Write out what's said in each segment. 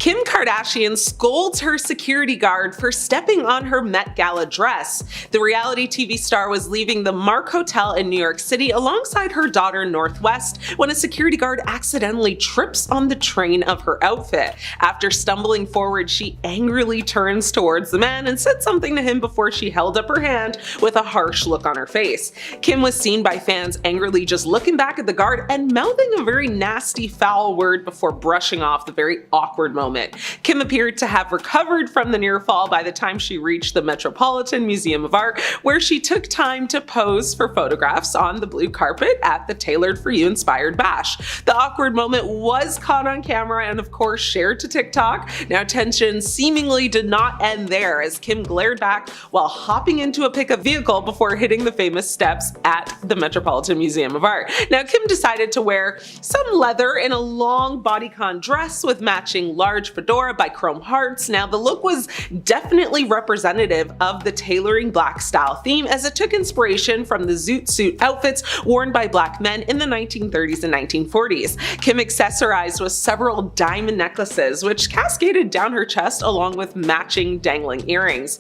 Kim Kardashian scolds her security guard for stepping on her Met Gala dress. The reality TV star was leaving the Mark Hotel in New York City alongside her daughter Northwest when a security guard accidentally trips on the train of her outfit. After stumbling forward, she angrily turns towards the man and said something to him before she held up her hand with a harsh look on her face. Kim was seen by fans angrily just looking back at the guard and mouthing a very nasty foul word before brushing off the very awkward moment. Kim appeared to have recovered from the near fall by the time she reached the Metropolitan Museum of Art, where she took time to pose for photographs on the blue carpet at the Tailored for You inspired bash. The awkward moment was caught on camera and of course shared to TikTok. Now tension seemingly did not end there as Kim glared back while hopping into a pickup vehicle before hitting the famous steps at the Metropolitan Museum of Art. Now Kim decided to wear some leather in a long bodycon dress with matching large fedora by Chrome Hearts. Now the look was definitely representative of the tailoring black style theme, as it took inspiration from the zoot suit outfits worn by black men in the 1930s and 1940s. Kim accessorized with several diamond necklaces which cascaded down her chest along with matching dangling earrings.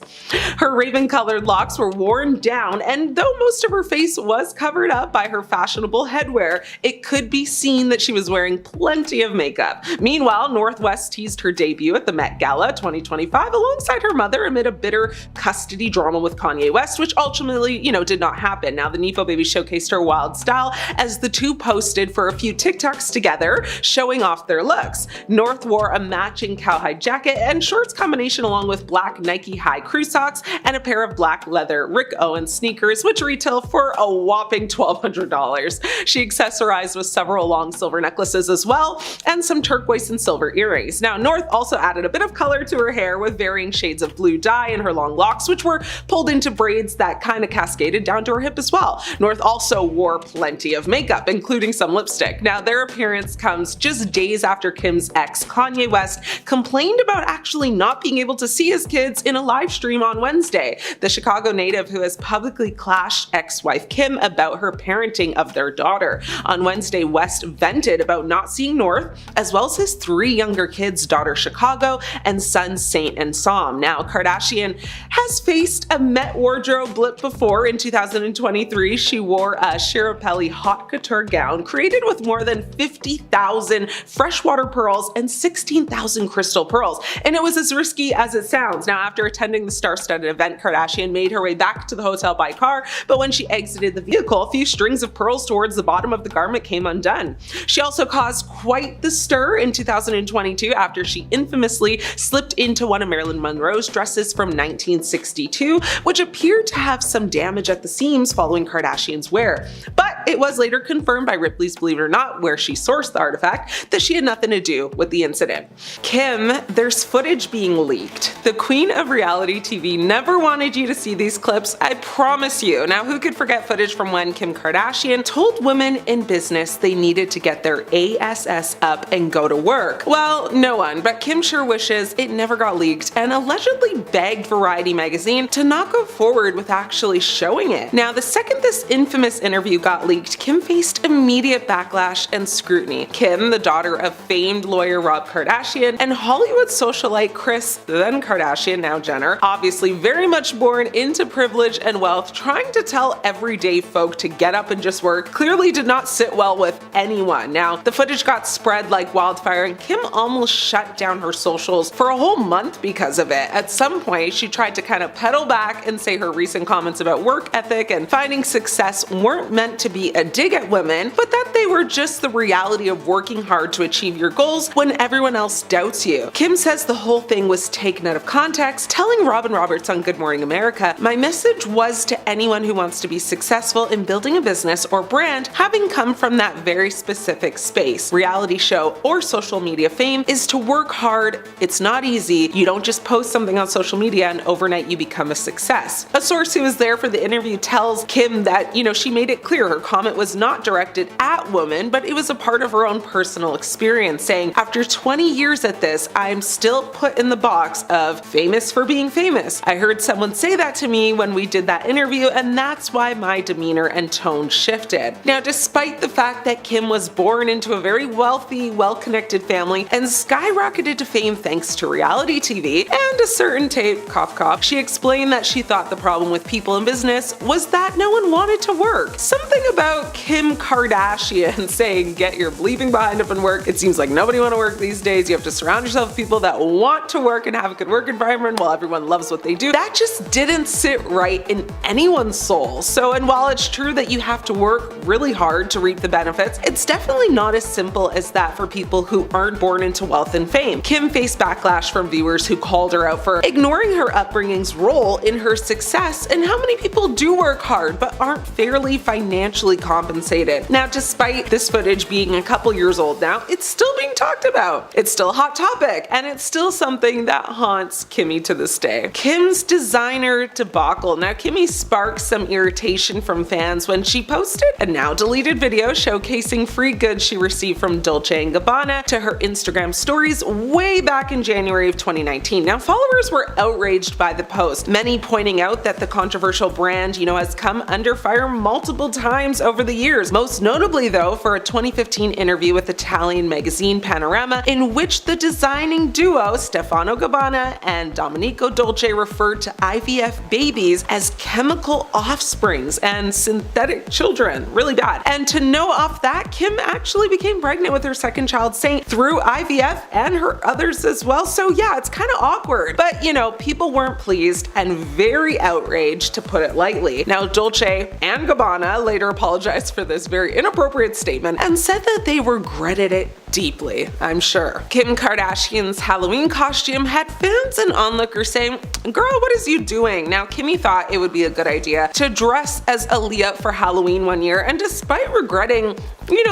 Her raven-colored locks were worn down, and though most of her face was covered up by her fashionable headwear, it could be seen that she was wearing plenty of makeup. Meanwhile, Northwest teased her debut at the Met Gala 2025 alongside her mother amid a bitter custody drama with Kanye West, which ultimately, did not happen. Now the Nepo baby showcased her wild style as the two posted for a few TikToks together, showing off their looks. North wore a matching cowhide jacket and shorts combination along with black Nike high crew socks and a pair of black leather Rick Owens sneakers, which retail for a whopping $1,200. She accessorized with several long silver necklaces as well, and some turquoise and silver earrings. Now North also added a bit of color to her hair with varying shades of blue dye in her long locks, which were pulled into braids that kind of cascaded down to her hip as well. North also wore plenty of makeup, including some lipstick. Now their appearance comes just days after Kim's ex Kanye West complained about actually not being able to see his kids in a live stream on Wednesday. The Chicago native, who has publicly clashed ex-wife Kim about her parenting of their daughter. On Wednesday, West vented about not seeing North, as well as his three younger kids, daughter Chicago and son Saint and Psalm. Now Kardashian has faced a Met wardrobe blip before. In 2023, she wore a Shirapelli haute couture gown created with more than 50,000 freshwater pearls and 16,000 crystal pearls, and it was as risky as it sounds. Now after attending the star-studded event, Kardashian made her way back to the hotel by car, but when she exited the vehicle, a few strings of pearls towards the bottom of the garment came undone. She also caused quite the stir in 2022 after she infamously slipped into one of Marilyn Monroe's dresses from 1962, which appeared to have some damage at the seams following Kardashian's wear. But it was later confirmed by Ripley's Believe It or Not, where she sourced the artifact, that she had nothing to do with the incident. Kim, there's footage being leaked. The queen of reality TV never wanted you to see these clips, I promise you. Now who could forget footage from when Kim Kardashian told women in business they needed to get their ASS up and go to work? Well, no one, but Kim sure wishes it never got leaked and allegedly begged Variety magazine to not go forward with actually showing it. Now the second this infamous interview got leaked, Kim faced immediate backlash and scrutiny. Kim, the daughter of famed lawyer Rob Kardashian and Hollywood socialite Kris then Kardashian, now Jenner, obviously very much born into privilege and wealth, trying to tell everyday folk to get up and just work, clearly did not sit well with anyone. Now the footage got spread like wildfire and Kim almost shut down her socials for a whole month because of it. At some point she tried to kind of pedal back and say her recent comments about work ethic and finding success weren't meant to be a dig at women, but that they were just the reality of working hard to achieve your goals when everyone else doubts you. Kim says the whole thing was taken out of context, telling Robin Roberts on Good Morning America, "My message was to anyone who wants to be successful in building a business or brand, having come from that very specific space. Reality show or social media fame is to work hard. It's not easy. You don't just post something on social media and overnight you become a success." A source who was there for the interview tells Kim that, she made it clear her comment was not directed at women, but it was a part of her own personal experience, saying, "After 20 years at this, I'm still put in the box of famous for being famous. I heard someone say that to me when we did that interview, and that's why my demeanor and tone shifted." Now, despite the fact that Kim was born into a very wealthy, well-connected family and skyrocketed to fame thanks to reality TV and a certain tape, cough cough, she explained that she thought the problem with people in business was that no one wanted to work. Something about Kim Kardashian saying, "Get your bleeping behind up and work. It seems like nobody want to work these days. You have to surround yourself with people that want to work and have a good work environment while everyone loves what they do." That just didn't sit right in anyone's soul. And while it's true that you have to work really hard to reap the benefits, it's definitely not as simple as that for people who aren't born into wealth and fame. Kim faced backlash from viewers who called her out for ignoring her upbringing's role in her success and how many people do work hard but aren't fairly financially compensated. Now, despite this footage being a couple years old now, it's still being talked about. It's still a hot topic, and it's still something that haunts Kimmy to this day. Kim's designer debacle. Now, Kimmy sparked some irritation from fans when she posted a now deleted video showcasing free goods she received from Dolce & Gabbana to her Instagram stories way back in January of 2019. Now, followers were outraged by the post, many pointing out that the controversial brand, has come under fire multiple times over the years, most notably though for a 2015 interview with Italian magazine Panorama, in which the designing duo Stefano Gabbana and Domenico Dolce referred to IVF babies as chemical offsprings and synthetic children. Really bad. And to know off that, Kim actually became pregnant with her second child, Saint, through IVF and her others as well. So yeah, it's kind of awkward. But people weren't pleased and very outraged, to put it lightly. Now, Dolce and Gabbana later apologized for this very inappropriate statement and said that they regretted it deeply, I'm sure. Kim Kardashian's Halloween costume had fans and onlookers saying, "Girl, what is you doing?" Now, Kimmy thought it would be a good idea to dress as Aaliyah for Halloween one year, and despite regretting,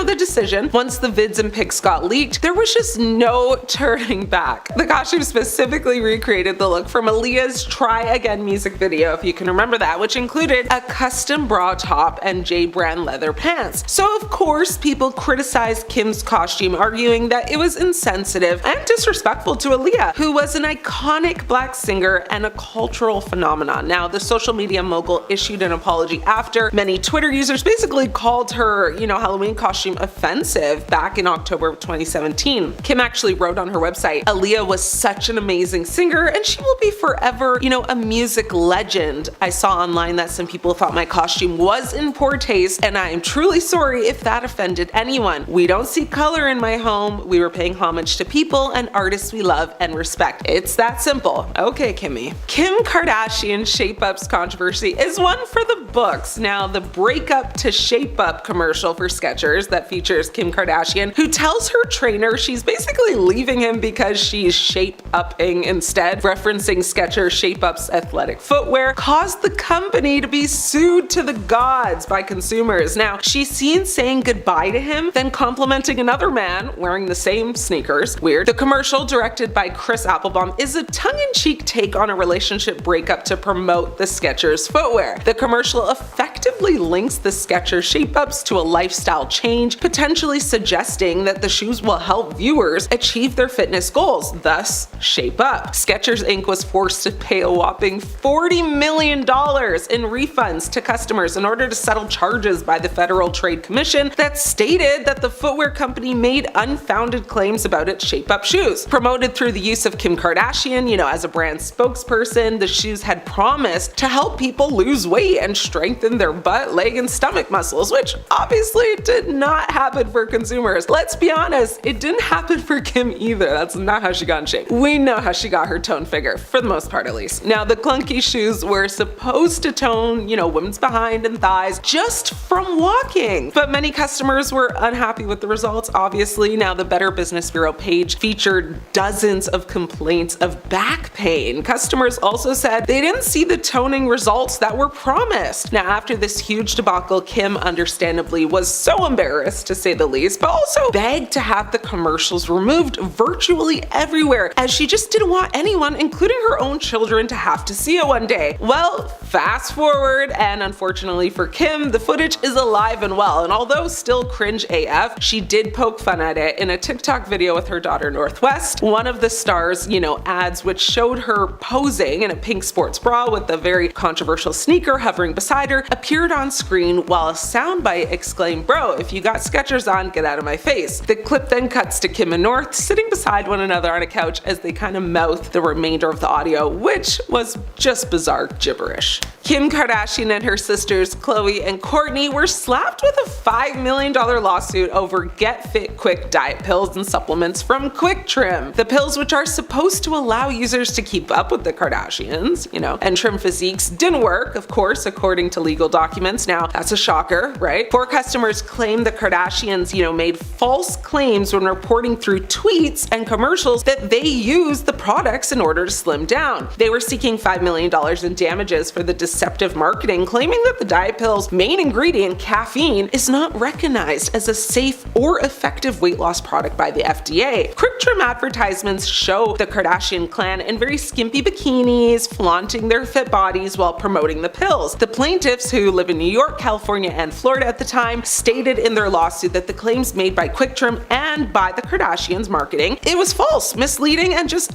the decision, once the vids and pics got leaked, there was just no turning back. The costume specifically recreated the look from Aaliyah's Try Again music video, if you can remember that, which included a custom bra top and J brand leather pants. So of course, people criticized Kim's costume, arguing that it was insensitive and disrespectful to Aaliyah, who was an iconic black singer and a cultural phenomenon. Now, the social media mogul issued an apology after many Twitter users basically called her, Halloween costume offensive back in October of 2017. Kim actually wrote on her website, "Aaliyah was such an amazing singer and she will be forever, a music legend. I saw online that some people thought my costume was in poor taste, and I am truly sorry if that offended anyone. We don't see color in my home. We were paying homage to people and artists we love and respect. It's that simple." Okay, Kimmy. Kim Kardashian Shape Up's controversy is one for the books. Now, the breakup to Shape Up commercial for Skechers that features Kim Kardashian, who tells her trainer she's basically leaving him because she's shape-upping instead, referencing Skechers Shape Up's athletic footwear, caused the company to be sued to the gods by consumers. Now, she's seen saying goodbye to him, then complimenting another man wearing the same sneakers. Weird. The commercial, directed by Chris Applebaum, is a tongue-in-cheek take on a relationship breakup to promote the Skechers footwear. The commercial effectively links the Skechers Shape Ups to a lifestyle change, potentially suggesting that the shoes will help viewers achieve their fitness goals, thus Shape Up. Skechers Inc. was forced to pay a whopping $40 million in refunds to customers in order to settle charges by the Federal Trade Commission that stated that the footwear company made unfounded claims about its Shape Up shoes. Promoted through the use of Kim Kardashian, as a brand spokesperson, the shoes had promised to help people lose weight and strengthen their butt, leg, and stomach muscles, which obviously did not happen for consumers. Let's be honest, it didn't happen for Kim either. That's not how she got in shape. We know how she got her toned figure, for the most part at least. Now, the clunky shoes were supposed to tone, women's behind and thighs just from walking, but many customers were unhappy with the results, obviously, Previously, now the Better Business Bureau page featured dozens of complaints of back pain. Customers also said they didn't see the toning results that were promised. Now, after this huge debacle, Kim understandably was so embarrassed, to say the least, but also begged to have the commercials removed virtually everywhere, as she just didn't want anyone, including her own children, to have to see it one day. Well, fast forward, and unfortunately for Kim, the footage is alive and well, and although still cringe AF, she did poke fun at it in a TikTok video with her daughter Northwest. One of the stars, ads which showed her posing in a pink sports bra with a very controversial sneaker hovering beside her appeared on screen while a soundbite exclaimed, "Bro, if you got Skechers on, get out of my face." The clip then cuts to Kim and North sitting beside one another on a couch as they kind of mouth the remainder of the audio, which was just bizarre gibberish. Kim Kardashian and her sisters Khloe and Kourtney were slapped with a $5 million lawsuit over Get Fit Quick diet pills and supplements from Quick Trim. The pills, which are supposed to allow users to keep up with the Kardashians, and trim physiques, didn't work, of course, according to legal documents. Now, that's a shocker, right? 4 customers claimed the Kardashians, made false claims when reporting through tweets and commercials that they used the products in order to slim down. They were seeking $5 million in damages for the deceptive marketing, claiming that the diet pill's main ingredient, caffeine, is not recognized as a safe or effective weight loss product by the FDA. Quick Trim advertisements show the Kardashian clan in very skimpy bikinis, flaunting their fit bodies while promoting the pills. The plaintiffs, who live in New York, California, and Florida at the time, stated in their lawsuit that the claims made by Quick Trim and by the Kardashians marketing, it was false, misleading, and just,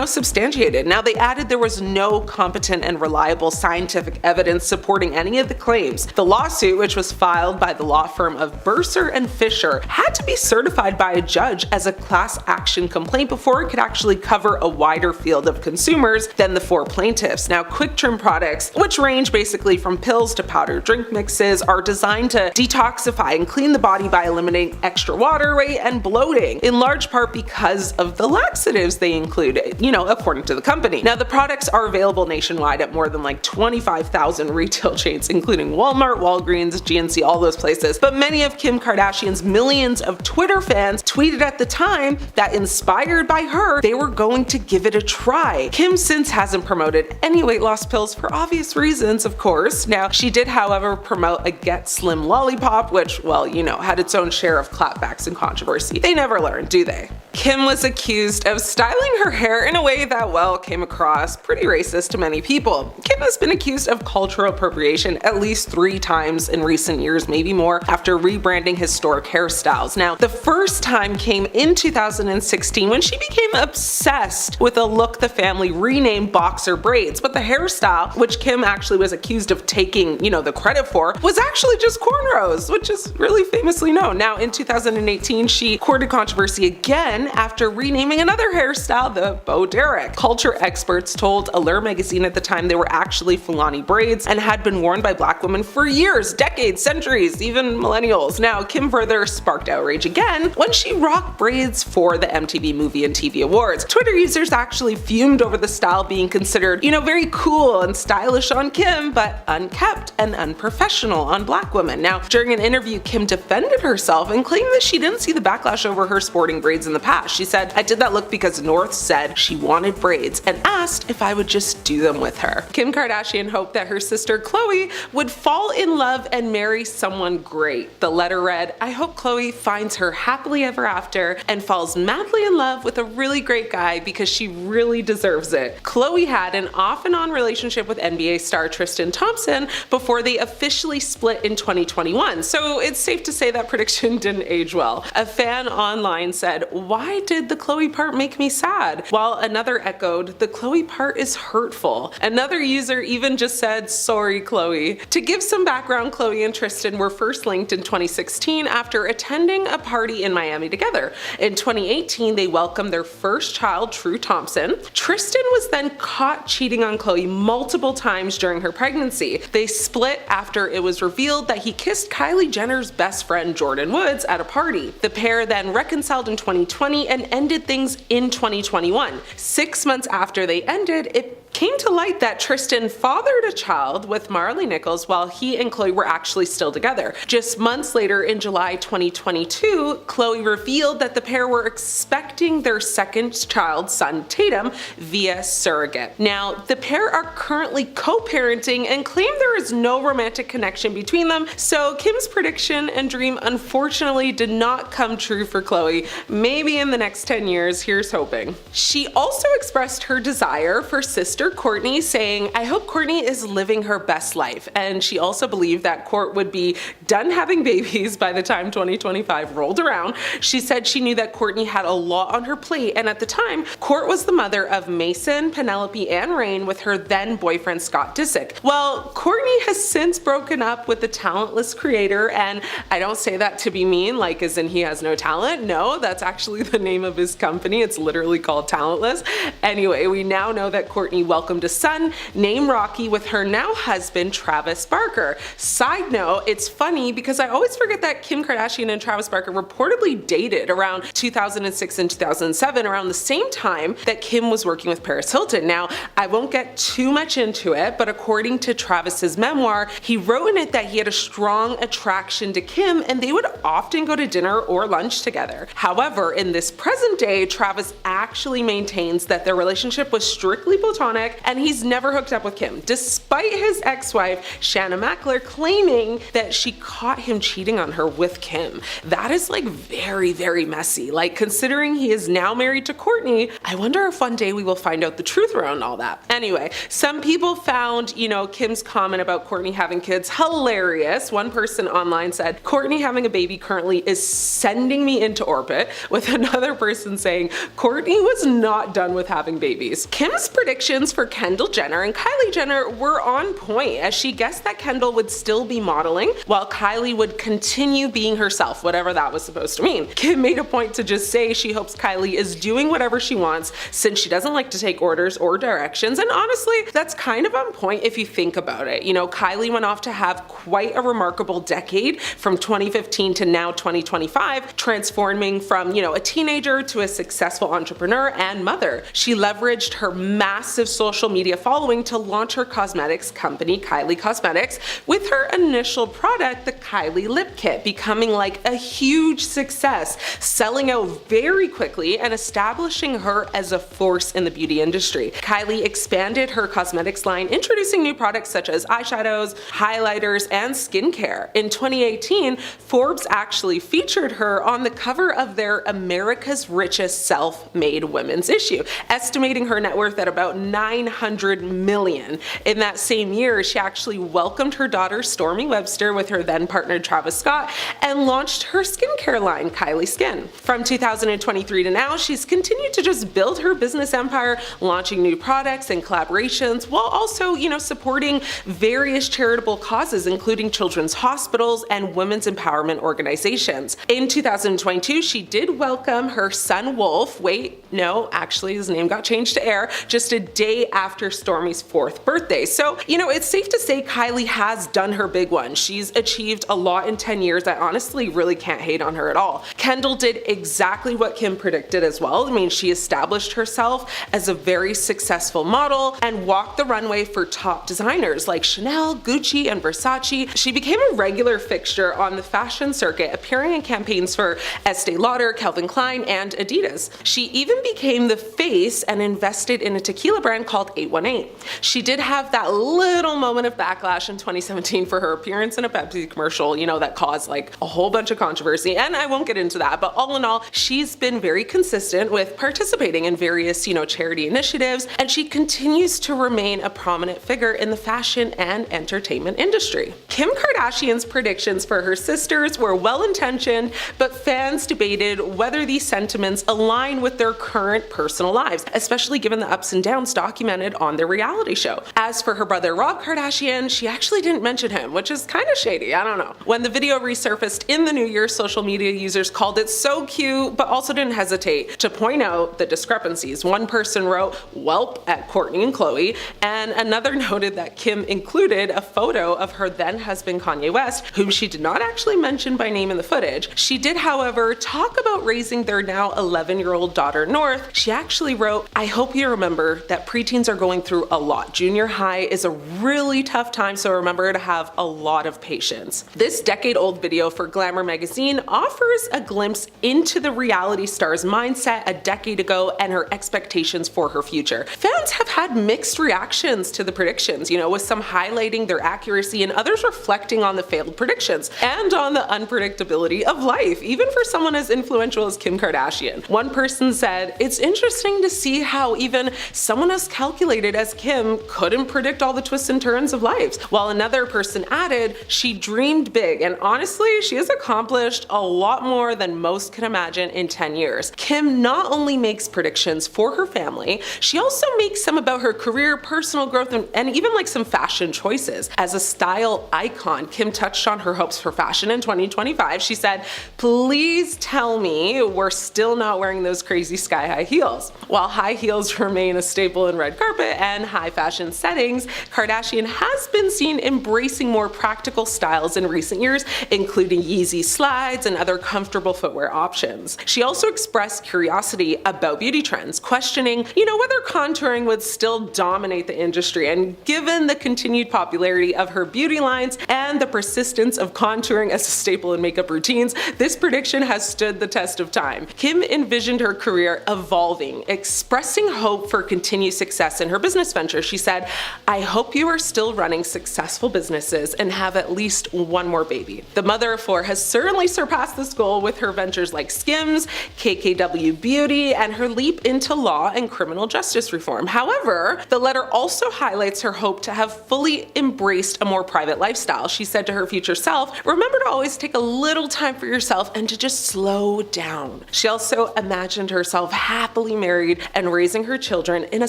substantiated. Now, they added there was no competent and reliable scientific evidence supporting any of the claims. The lawsuit, which was filed by the law firm of Bursar and Fisher, had to be certified by a judge as a class action complaint before it could actually cover a wider field of consumers than the 4 plaintiffs. Now, Quick Trim products, which range basically from pills to powdered drink mixes, are designed to detoxify and clean the body by eliminating extra water weight and bloating, in large part because of the laxatives they include, according to the company. Now, the products are available nationwide at more than 25,000 retail chains, including Walmart, Walgreens, GNC, all those places. But many of Kim Kardashian's millions of Twitter fans tweeted at the time that, inspired by her, they were going to give it a try. Kim since hasn't promoted any weight loss pills for obvious reasons, of course. Now, she did, however, promote a Get Slim lollipop, which, had its own share of clapbacks and controversy. They never learn, do they? Kim was accused of styling her hair in a way that, came across pretty racist to many people. Kim has been accused of cultural appropriation at least 3 times in recent years, maybe more, after rebranding historic hairstyles. Now, the first time came in 2016 when she became obsessed with a look the family renamed boxer braids, but the hairstyle, which Kim actually was accused of taking, the credit for, was actually just cornrows, which is really famously known. Now, in 2018, she courted controversy again after renaming another hairstyle the Bo Derek. Culture experts told Allure magazine at the time they were actually Fulani braids and had been worn by Black women for years, decades, centuries, even millennials. Now, Kim further sparked outrage again when she rocked braids for the MTV Movie and TV Awards. Twitter users actually fumed over the style being considered, very cool and stylish on Kim, but unkept and unprofessional on Black women. Now, during an interview, Kim defended herself and claimed that she didn't see the backlash over her sporting braids in the past. She said, "I did that look because North said she wanted braids and asked if I would just do them with her." Kim Kardashian hoped that her sister Khloe would fall in love and marry someone great. The letter read, "I hope Khloe finds her happily ever after and falls madly in love with a really great guy because she really deserves it." Khloe had an off and on relationship with NBA star Tristan Thompson before they officially split in 2021, so it's safe to say that prediction didn't age well. A fan online said, "Why did the Khloe part make me sad?" While another echoed, "The Khloe part is hurtful." Another user even just said, "Sorry, Khloe." To give some background, Khloe and Tristan were first linked in 2016 after attending a party in Miami together. In 2018, they welcomed their first child, True Thompson. Tristan was then caught cheating on Khloe multiple times during her pregnancy. They split after it was revealed that he kissed Kylie Jenner's best friend, Jordan Woods, at a party. The pair then reconciled in 2020 and ended things in 2021. 6 months after they ended, it came to light that Tristan fathered a child with Marley Nichols while he and Khloe were actually still together. Just months later, in July 2022, Khloe revealed that the pair were expecting their second child, son Tatum, via surrogate. Now, the pair are currently co-parenting and claim there is no romantic connection between them, so Kim's prediction and dream unfortunately did not come true for Khloe. Maybe in the next 10 years, here's hoping. She also expressed her desire for sister Kourtney, saying, "I hope Kourtney is living her best life," and she also believed that Kourt would be done having babies by the time 2025 rolled around. She said she knew that Kourtney had a lot on her plate, and at the time, Kourt was the mother of Mason, Penelope, and Reign with her then boyfriend Scott Disick. Well, Kourtney has since broken up with the talentless creator, and I don't say that to be mean, like as in he has no talent. No, that's actually the name of his company. It's literally called Talentless. Anyway, we now know that Kourtney welcomed a son named Rocky with her now husband Travis Barker. Side note, it's funny because I always forget that Kim Kardashian and Travis Barker reportedly dated around 2006 and 2007, around the same time that Kim was working with Paris Hilton. Now, I won't get too much into it, but according to Travis's memoir, he wrote in it that he had a strong attraction to Kim and they would often go to dinner or lunch together. However, in this present day, Travis actually maintains that their relationship was strictly platonic and he's never hooked up with Kim, despite his ex-wife, Shanna Mackler, claiming that she caught him cheating on her with Kim. That is like very, very messy. Like, considering he is now married to Kourtney, I wonder if one day we will find out the truth around all that. Anyway, some people found, Kim's comment about Kourtney having kids hilarious. One person online said, "Kourtney having a baby currently is sending me into orbit," with another person saying, "Kourtney was not done with having babies." Kim's predictions for Kendall Jenner and Kylie Jenner were on point, as she guessed that Kendall would still be modeling while Kylie would continue being herself, whatever that was supposed to mean. Kim made a point to just say she hopes Kylie is doing whatever she wants since she doesn't like to take orders or directions, and honestly, that's kind of on point if you think about it. Kylie went off to have quite a remarkable decade from 2015 to now 2025, transforming from, a teenager to a successful entrepreneur and mother. She leveraged her massive social media following to launch her cosmetics company, Kylie Cosmetics, with her initial product, the Kylie Lip Kit, becoming like a huge success, selling out very quickly and establishing her as a force in the beauty industry. Kylie expanded her cosmetics line, introducing new products such as eyeshadows, highlighters, and skincare. In 2018, Forbes actually featured her on the cover of their America's Richest Self-Made Women's issue, estimating her net worth at about $900 million. In that same year, she actually welcomed her daughter Stormy Webster with her then partner Travis Scott and launched her skincare line, Kylie Skin. From 2023 to now, she's continued to just build her business empire, launching new products and collaborations while also, supporting various charitable causes, including children's hospitals and women's empowerment organizations. In 2022, she did welcome her son Wolf. Wait, no, actually his name got changed to Air just a day after Stormy's 4th birthday. So, it's safe to say Kylie has done her big one. She's achieved a lot in 10 years. I honestly really can't hate on her at all. Kendall did exactly what Kim predicted as well. She established herself as a very successful model and walked the runway for top designers like Chanel, Gucci, and Versace. She became a regular fixture on the fashion circuit, appearing in campaigns for Estee Lauder, Calvin Klein, and Adidas. She even became the face and invested in a tequila brand called 818. She did have that little moment of backlash in 2017 for her appearance in a Pepsi commercial, that caused like a whole bunch of controversy, and I won't get into that, but all in all, she's been very consistent with participating in various, charity initiatives, and she continues to remain a prominent figure in the fashion and entertainment industry. Kim Kardashian's predictions for her sisters were well-intentioned, but fans debated whether these sentiments align with their current personal lives, especially given the ups and downs documented on their reality show. As for her brother Rob Kardashian, she actually didn't mention him, which is kind of shady, I don't know. When the video resurfaced in the new year, social media users called it so cute, but also didn't hesitate to point out the discrepancies. One person wrote, "Welp" at Kourtney and Khloe, and another noted that Kim included a photo of her then husband Kanye West, whom she did not actually mention by name in the footage. She did, however, talk about raising their now 11-year-old daughter north, she actually wrote, "I hope you remember that preteens are going through a lot. Junior high is a really tough time, so remember to have a lot of patience." This decade-old video for Glamour magazine offers a glimpse into the reality star's mindset a decade ago and her expectations for her future. Fans have had mixed reactions to the predictions, with some highlighting their accuracy and others reflecting on the failed predictions and on the unpredictability of life, even for someone as influential as Kim Kardashian. One person said, "It's interesting to see how even someone as calculated as Kim couldn't predict all the twists and turns of life," while another person added, "She dreamed big, and honestly, she has accomplished a lot more than most can imagine in 10 years. Kim not only makes predictions for her family, she also makes some about her career, personal growth, and even like some fashion choices. As a style icon, Kim touched on her hopes for fashion in 2025. She said, "Please tell me we're still not wearing those crazy sky-high heels." While high heels remain a staple in red carpet and high fashion settings, Kardashian has been seen embracing more practical styles in recent years, including Yeezy slides and other comfortable footwear options. She also expressed curiosity about beauty trends, questioning, whether contouring would still dominate the industry. And given the continued popularity of her beauty lines and the persistence of contouring as a staple in makeup routines, this prediction has stood the test of time. Kim envisioned her career evolving, expressing hope for continued success in her business venture. She said, "I hope you are still running successful businesses and have at least one more baby." The mother of four has certainly surpassed this goal with her ventures like Skims, KKW Beauty, and her leap into law and criminal justice reform. However, the letter also highlights her hope to have fully embraced a more private lifestyle. She said to her future self, "Remember to always take a little time for yourself and to just slow down." She also imagined herself happily married and raising her children in a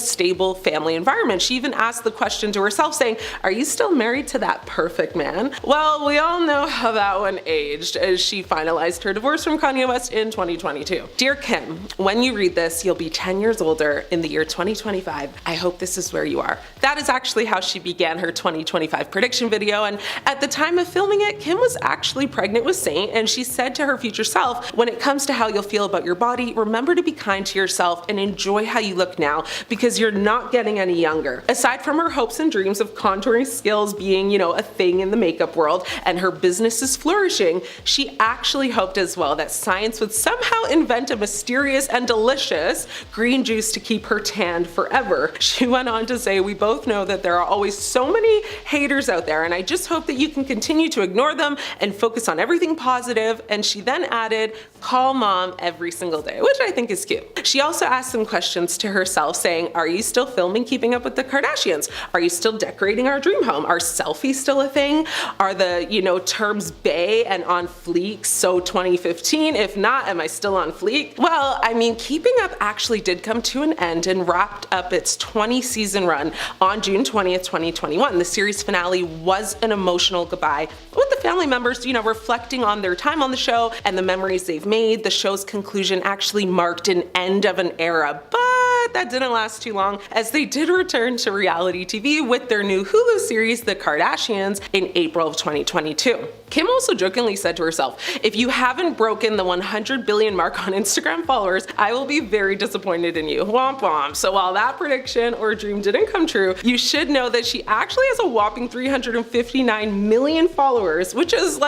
stable family environment. She even asked the question to herself saying, "Are you still married to that perfect man?" Well, we all know how that one aged as she finalized her divorce from Kanye West in 2022. Dear Kim, when you read this, you'll be 10 years older in the year 2025. I hope this is where you are. That is actually how she began her 2025 prediction video, and at the time of filming it, Kim was actually pregnant with Saint, and she said to her future self, "When it comes to how you'll feel about your body, remember to be kind to yourself and enjoy how you look now because you're not getting any younger." Aside from her hopes and dreams of contouring skills being, a thing in the makeup world and her business is flourishing, she actually hoped as well that science would somehow invent a mysterious and delicious green juice to keep her tanned forever. She went on to say, "We both know that there are always so many haters out there, and I just hope that you can continue to ignore them and focus on everything positive." And she then added, "Call mom every single day," which I think is cute. She also asked some questions to herself saying, "Are you still filming Keeping Up with the Kardashians? Are you still decorating our dream home? Are selfies still a thing? Are the, terms bae and on fleek so 2015? If not, am I still on fleek?" Well, Keeping Up actually did come to an end and wrapped up its 20-season run on June 20th, 2021. The series finale was an emotional goodbye, with the family members, reflecting on their time on the show and the memories they've made. The show's conclusion actually marked an end of an era, but that didn't last too long, as they did return to reality TV with their new Hulu series, The Kardashians, in April of 2022. Kim also jokingly said to herself, "If you haven't broken the 100 billion mark on Instagram followers, I will be very disappointed in you." Womp womp. So while that prediction or dream didn't come true, you should know that she actually has a whopping 359 million followers, which is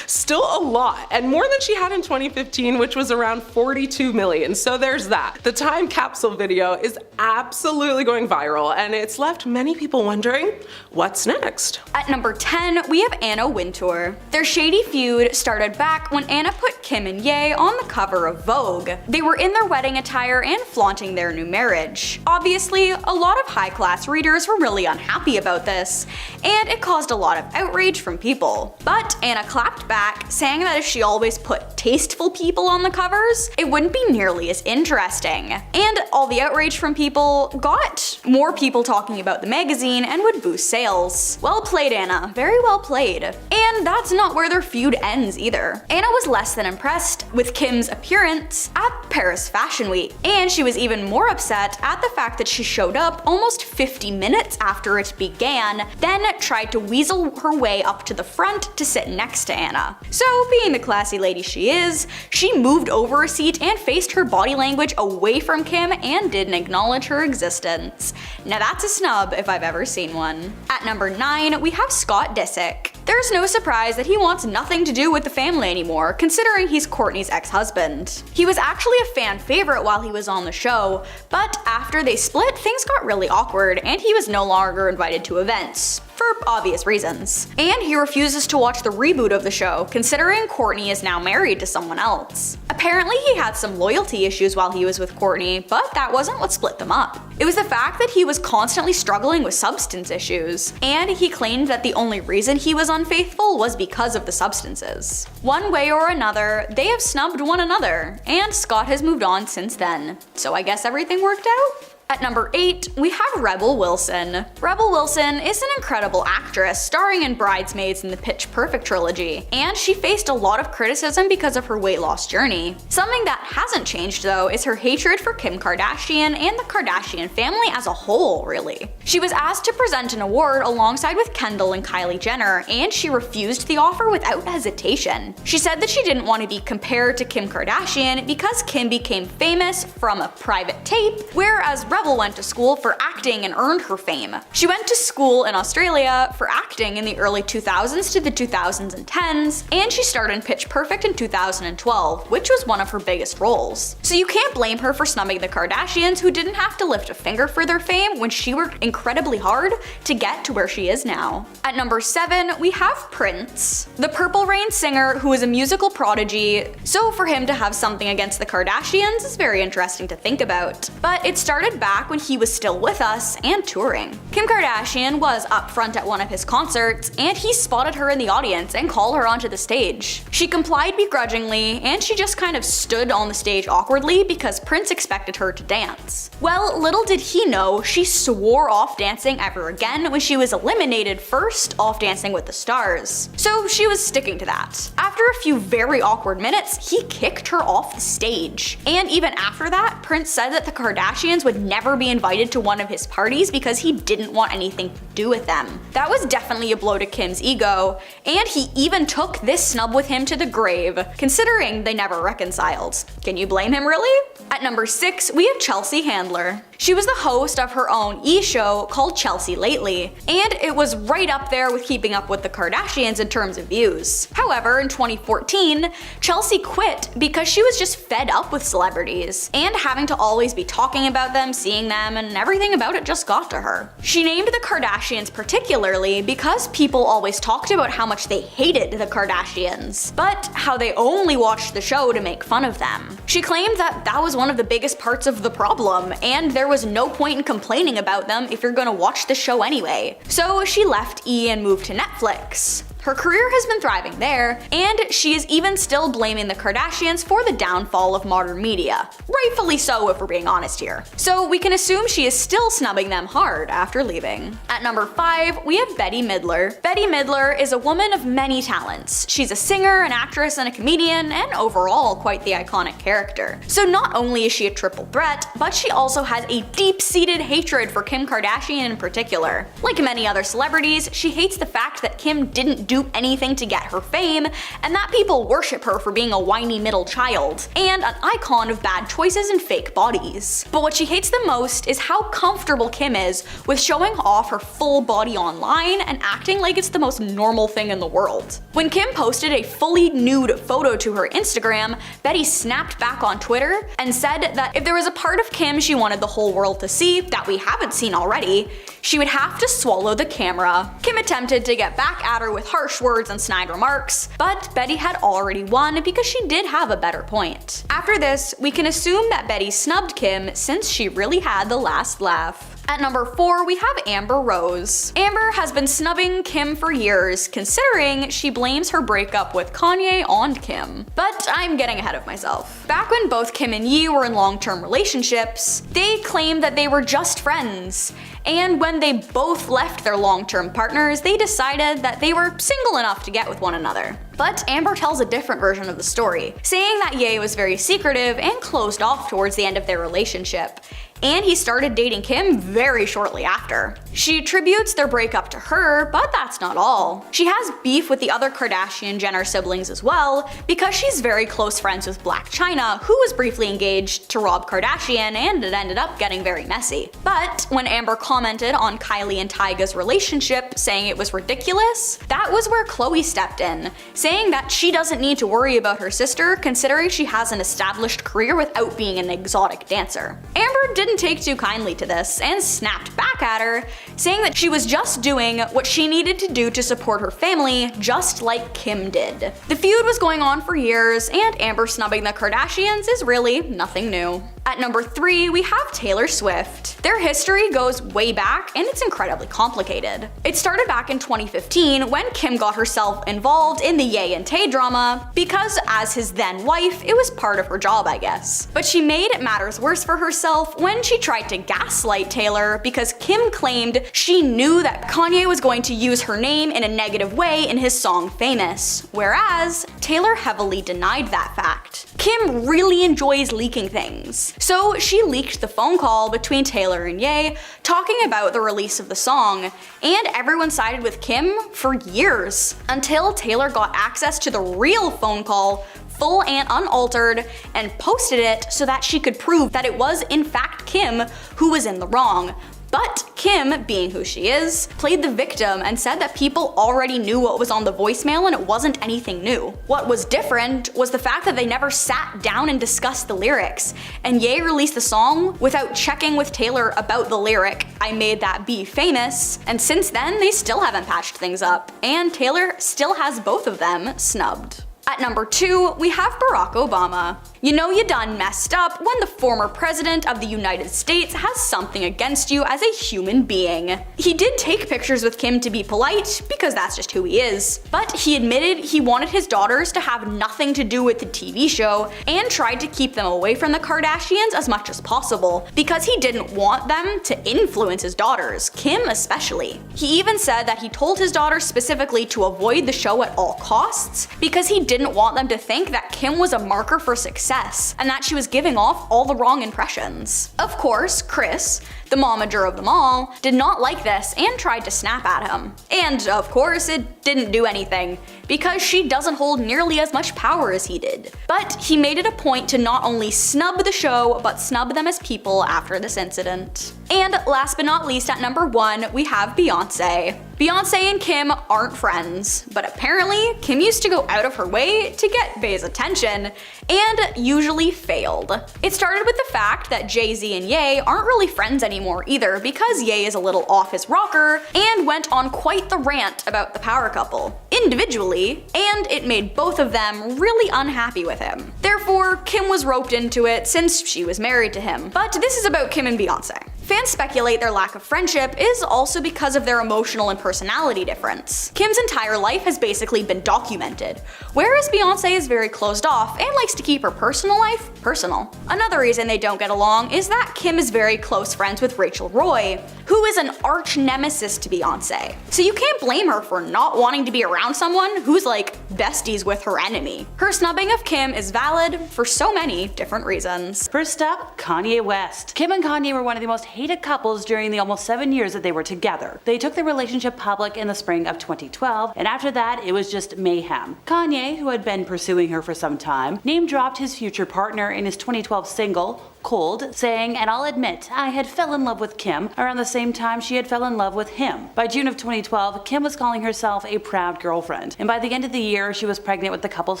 still a lot, and more than she had in 2015, which was around 42 million. So there's that. The time capsule video is absolutely going viral, and it's left many people wondering, what's next? At number 10, we have Anna Wintour. Their shady feud started back when Anna put Kim and Ye on the cover of Vogue. They were in their wedding attire and flaunting their new marriage. Obviously, a lot of high-class readers were really unhappy about this, and it caused a lot of outrage from people. But Anna clapped back, saying that if she always put tasteful people on the covers, it wouldn't be nearly as interesting. And all the outrage from people got more people talking about the magazine and would boost sales. Well played, Anna. Very well played. And that's not where their feud ends either. Anna was less than unimpressed with Kim's appearance at Paris Fashion Week, and she was even more upset at the fact that she showed up almost 50 minutes after it began, then tried to weasel her way up to the front to sit next to Anna. So, being the classy lady she is, she moved over a seat and faced her body language away from Kim and didn't acknowledge her existence. Now that's a snub if I've ever seen one. At number 9, we have Scott Disick. There's no surprise that he wants nothing to do with the family anymore, considering he's Kourtney's ex-husband. He was actually a fan favorite while he was on the show, but after they split, things got really awkward and he was no longer invited to events, for obvious reasons. And he refuses to watch the reboot of the show, considering Kourtney is now married to someone else. Apparently he had some loyalty issues while he was with Kourtney, but that wasn't what split them up. It was the fact that he was constantly struggling with substance issues, and he claimed that the only reason he was unfaithful was because of the substances. One way or another, they have snubbed one another, and Scott has moved on since then. So I guess everything worked out? At number 8, we have Rebel Wilson. Rebel Wilson is an incredible actress starring in Bridesmaids and the Pitch Perfect trilogy, and she faced a lot of criticism because of her weight loss journey. Something that hasn't changed though is her hatred for Kim Kardashian and the Kardashian family as a whole, really. She was asked to present an award alongside with Kendall and Kylie Jenner, and she refused the offer without hesitation. She said that she didn't want to be compared to Kim Kardashian because Kim became famous from a private tape, whereas Rebel went to school for acting and earned her fame. She went to school in Australia for acting in the early 2000s to the 2010s, and she starred in Pitch Perfect in 2012, which was one of her biggest roles. So you can't blame her for snubbing the Kardashians, who didn't have to lift a finger for their fame when she worked incredibly hard to get to where she is now. At number 7, we have Prince, the Purple Rain singer who is a musical prodigy, so for him to have something against the Kardashians is very interesting to think about. But it started back when he was still with us and touring. Kim Kardashian was up front at one of his concerts, and he spotted her in the audience and called her onto the stage. She complied begrudgingly, and she just kind of stood on the stage awkwardly because Prince expected her to dance. Well, little did he know, she swore off dancing ever again when she was eliminated first off Dancing with the Stars. So she was sticking to that. After a few very awkward minutes, he kicked her off the stage. And even after that, Prince said that the Kardashians would never be invited to one of his parties because he didn't want anything to do with them. That was definitely a blow to Kim's ego, and he even took this snub with him to the grave, considering they never reconciled. Can you blame him, really? At number 6, we have Chelsea Handler. She was the host of her own e-show called Chelsea Lately, and it was right up there with Keeping Up with the Kardashians in terms of views. However, in 2014, Chelsea quit because she was just fed up with celebrities, and having to always be talking about them, seeing them, and everything about it just got to her. She named the Kardashians particularly because people always talked about how much they hated the Kardashians, but how they only watched the show to make fun of them. She claimed that that was one of the biggest parts of the problem, and there was no point in complaining about them if you're gonna watch the show anyway. So she left E! And moved to Netflix. Her career has been thriving there, and she is even still blaming the Kardashians for the downfall of modern media. Rightfully so, if we're being honest here. So we can assume she is still snubbing them hard after leaving. At number 5, we have Bette Midler. Bette Midler is a woman of many talents. She's a singer, an actress, and a comedian, and overall quite the iconic character. So not only is she a triple threat, but she also has a deep-seated hatred for Kim Kardashian in particular. Like many other celebrities, she hates the fact that Kim didn't do anything to get her fame, and that people worship her for being a whiny middle child, and an icon of bad choices and fake bodies. But what she hates the most is how comfortable Kim is with showing off her full body online and acting like it's the most normal thing in the world. When Kim posted a fully nude photo to her Instagram, Bette snapped back on Twitter and said that if there was a part of Kim she wanted the whole world to see that we haven't seen already, she would have to swallow the camera. Kim attempted to get back at her with harsh words and snide remarks, but Bette had already won because she did have a better point. After this, we can assume that Bette snubbed Kim since she really had the last laugh. At number 4, we have Amber Rose. Amber has been snubbing Kim for years, considering she blames her breakup with Kanye on Kim. But I'm getting ahead of myself. Back when both Kim and Ye were in long-term relationships, they claimed that they were just friends. And when they both left their long-term partners, they decided that they were single enough to get with one another. But Amber tells a different version of the story, saying that Ye was very secretive and closed off towards the end of their relationship, and he started dating Kim very shortly after. She attributes their breakup to her, but that's not all. She has beef with the other Kardashian-Jenner siblings as well, because she's very close friends with Blac Chyna, who was briefly engaged to Rob Kardashian, and it ended up getting very messy. But when Amber commented on Kylie and Tyga's relationship, saying it was ridiculous, that was where Khloe stepped in, saying that she doesn't need to worry about her sister, considering she has an established career without being an exotic dancer. Amber didn't take too kindly to this and snapped back at her, saying that she was just doing what she needed to do to support her family, just like Kim did. The feud was going on for years, and Amber snubbing the Kardashians is really nothing new. At number 3, we have Taylor Swift. Their history goes way back, and it's incredibly complicated. It started back in 2015 when Kim got herself involved in the Ye and Tay drama, because as his then wife, it was part of her job, I guess. But she made matters worse for herself when she tried to gaslight Taylor, because Kim claimed she knew that Kanye was going to use her name in a negative way in his song Famous, whereas Taylor heavily denied that fact. Kim really enjoys leaking things. So she leaked the phone call between Taylor and Ye, talking about the release of the song, and everyone sided with Kim for years, until Taylor got access to the real phone call, full and unaltered, and posted it so that she could prove that it was in fact Kim who was in the wrong. But Kim, being who she is, played the victim and said that people already knew what was on the voicemail and it wasn't anything new. What was different was the fact that they never sat down and discussed the lyrics, and Ye released the song without checking with Taylor about the lyric, "I made that be famous," and since then they still haven't patched things up, and Taylor still has both of them snubbed. At number 2, we have Barack Obama. You know you done messed up when the former president of the United States has something against you as a human being. He did take pictures with Kim to be polite, because that's just who he is, but he admitted he wanted his daughters to have nothing to do with the TV show and tried to keep them away from the Kardashians as much as possible, because he didn't want them to influence his daughters, Kim especially. He even said that he told his daughters specifically to avoid the show at all costs, because he didn't want them to think that Kim was a marker for success, and that she was giving off all the wrong impressions. Of course, Kris, the momager of them all, did not like this and tried to snap at him. And of course, it didn't do anything, because she doesn't hold nearly as much power as he did. But he made it a point to not only snub the show, but snub them as people after this incident. And last but not least, at number 1, we have Beyonce. Beyonce and Kim aren't friends, but apparently Kim used to go out of her way to get Bey's attention, and usually failed. It started with the fact that Jay-Z and Ye aren't really friends anymore either, because Ye is a little off his rocker and went on quite the rant about the power couple, individually, and it made both of them really unhappy with him. Therefore, Kim was roped into it since she was married to him. But this is about Kim and Beyonce. Fans speculate their lack of friendship is also because of their emotional and personality difference. Kim's entire life has basically been documented, whereas Beyonce is very closed off and likes to keep her personal life personal. Another reason they don't get along is that Kim is very close friends with Rachel Roy, who is an arch nemesis to Beyonce. So you can't blame her for not wanting to be around someone who's like besties with her enemy. Her snubbing of Kim is valid for so many different reasons. First up, Kanye West. Kim and Kanye were one of the most hated couples during the almost 7 years that they were together. They took their relationship public in the spring of 2012, and after that it was just mayhem. Kanye, who had been pursuing her for some time, name-dropped his future partner in his 2012 single, Cold, saying, "And I'll admit, I had fell in love with Kim around the same time she had fell in love with him." By June of 2012, Kim was calling herself a proud girlfriend, and by the end of the year, she was pregnant with the couple's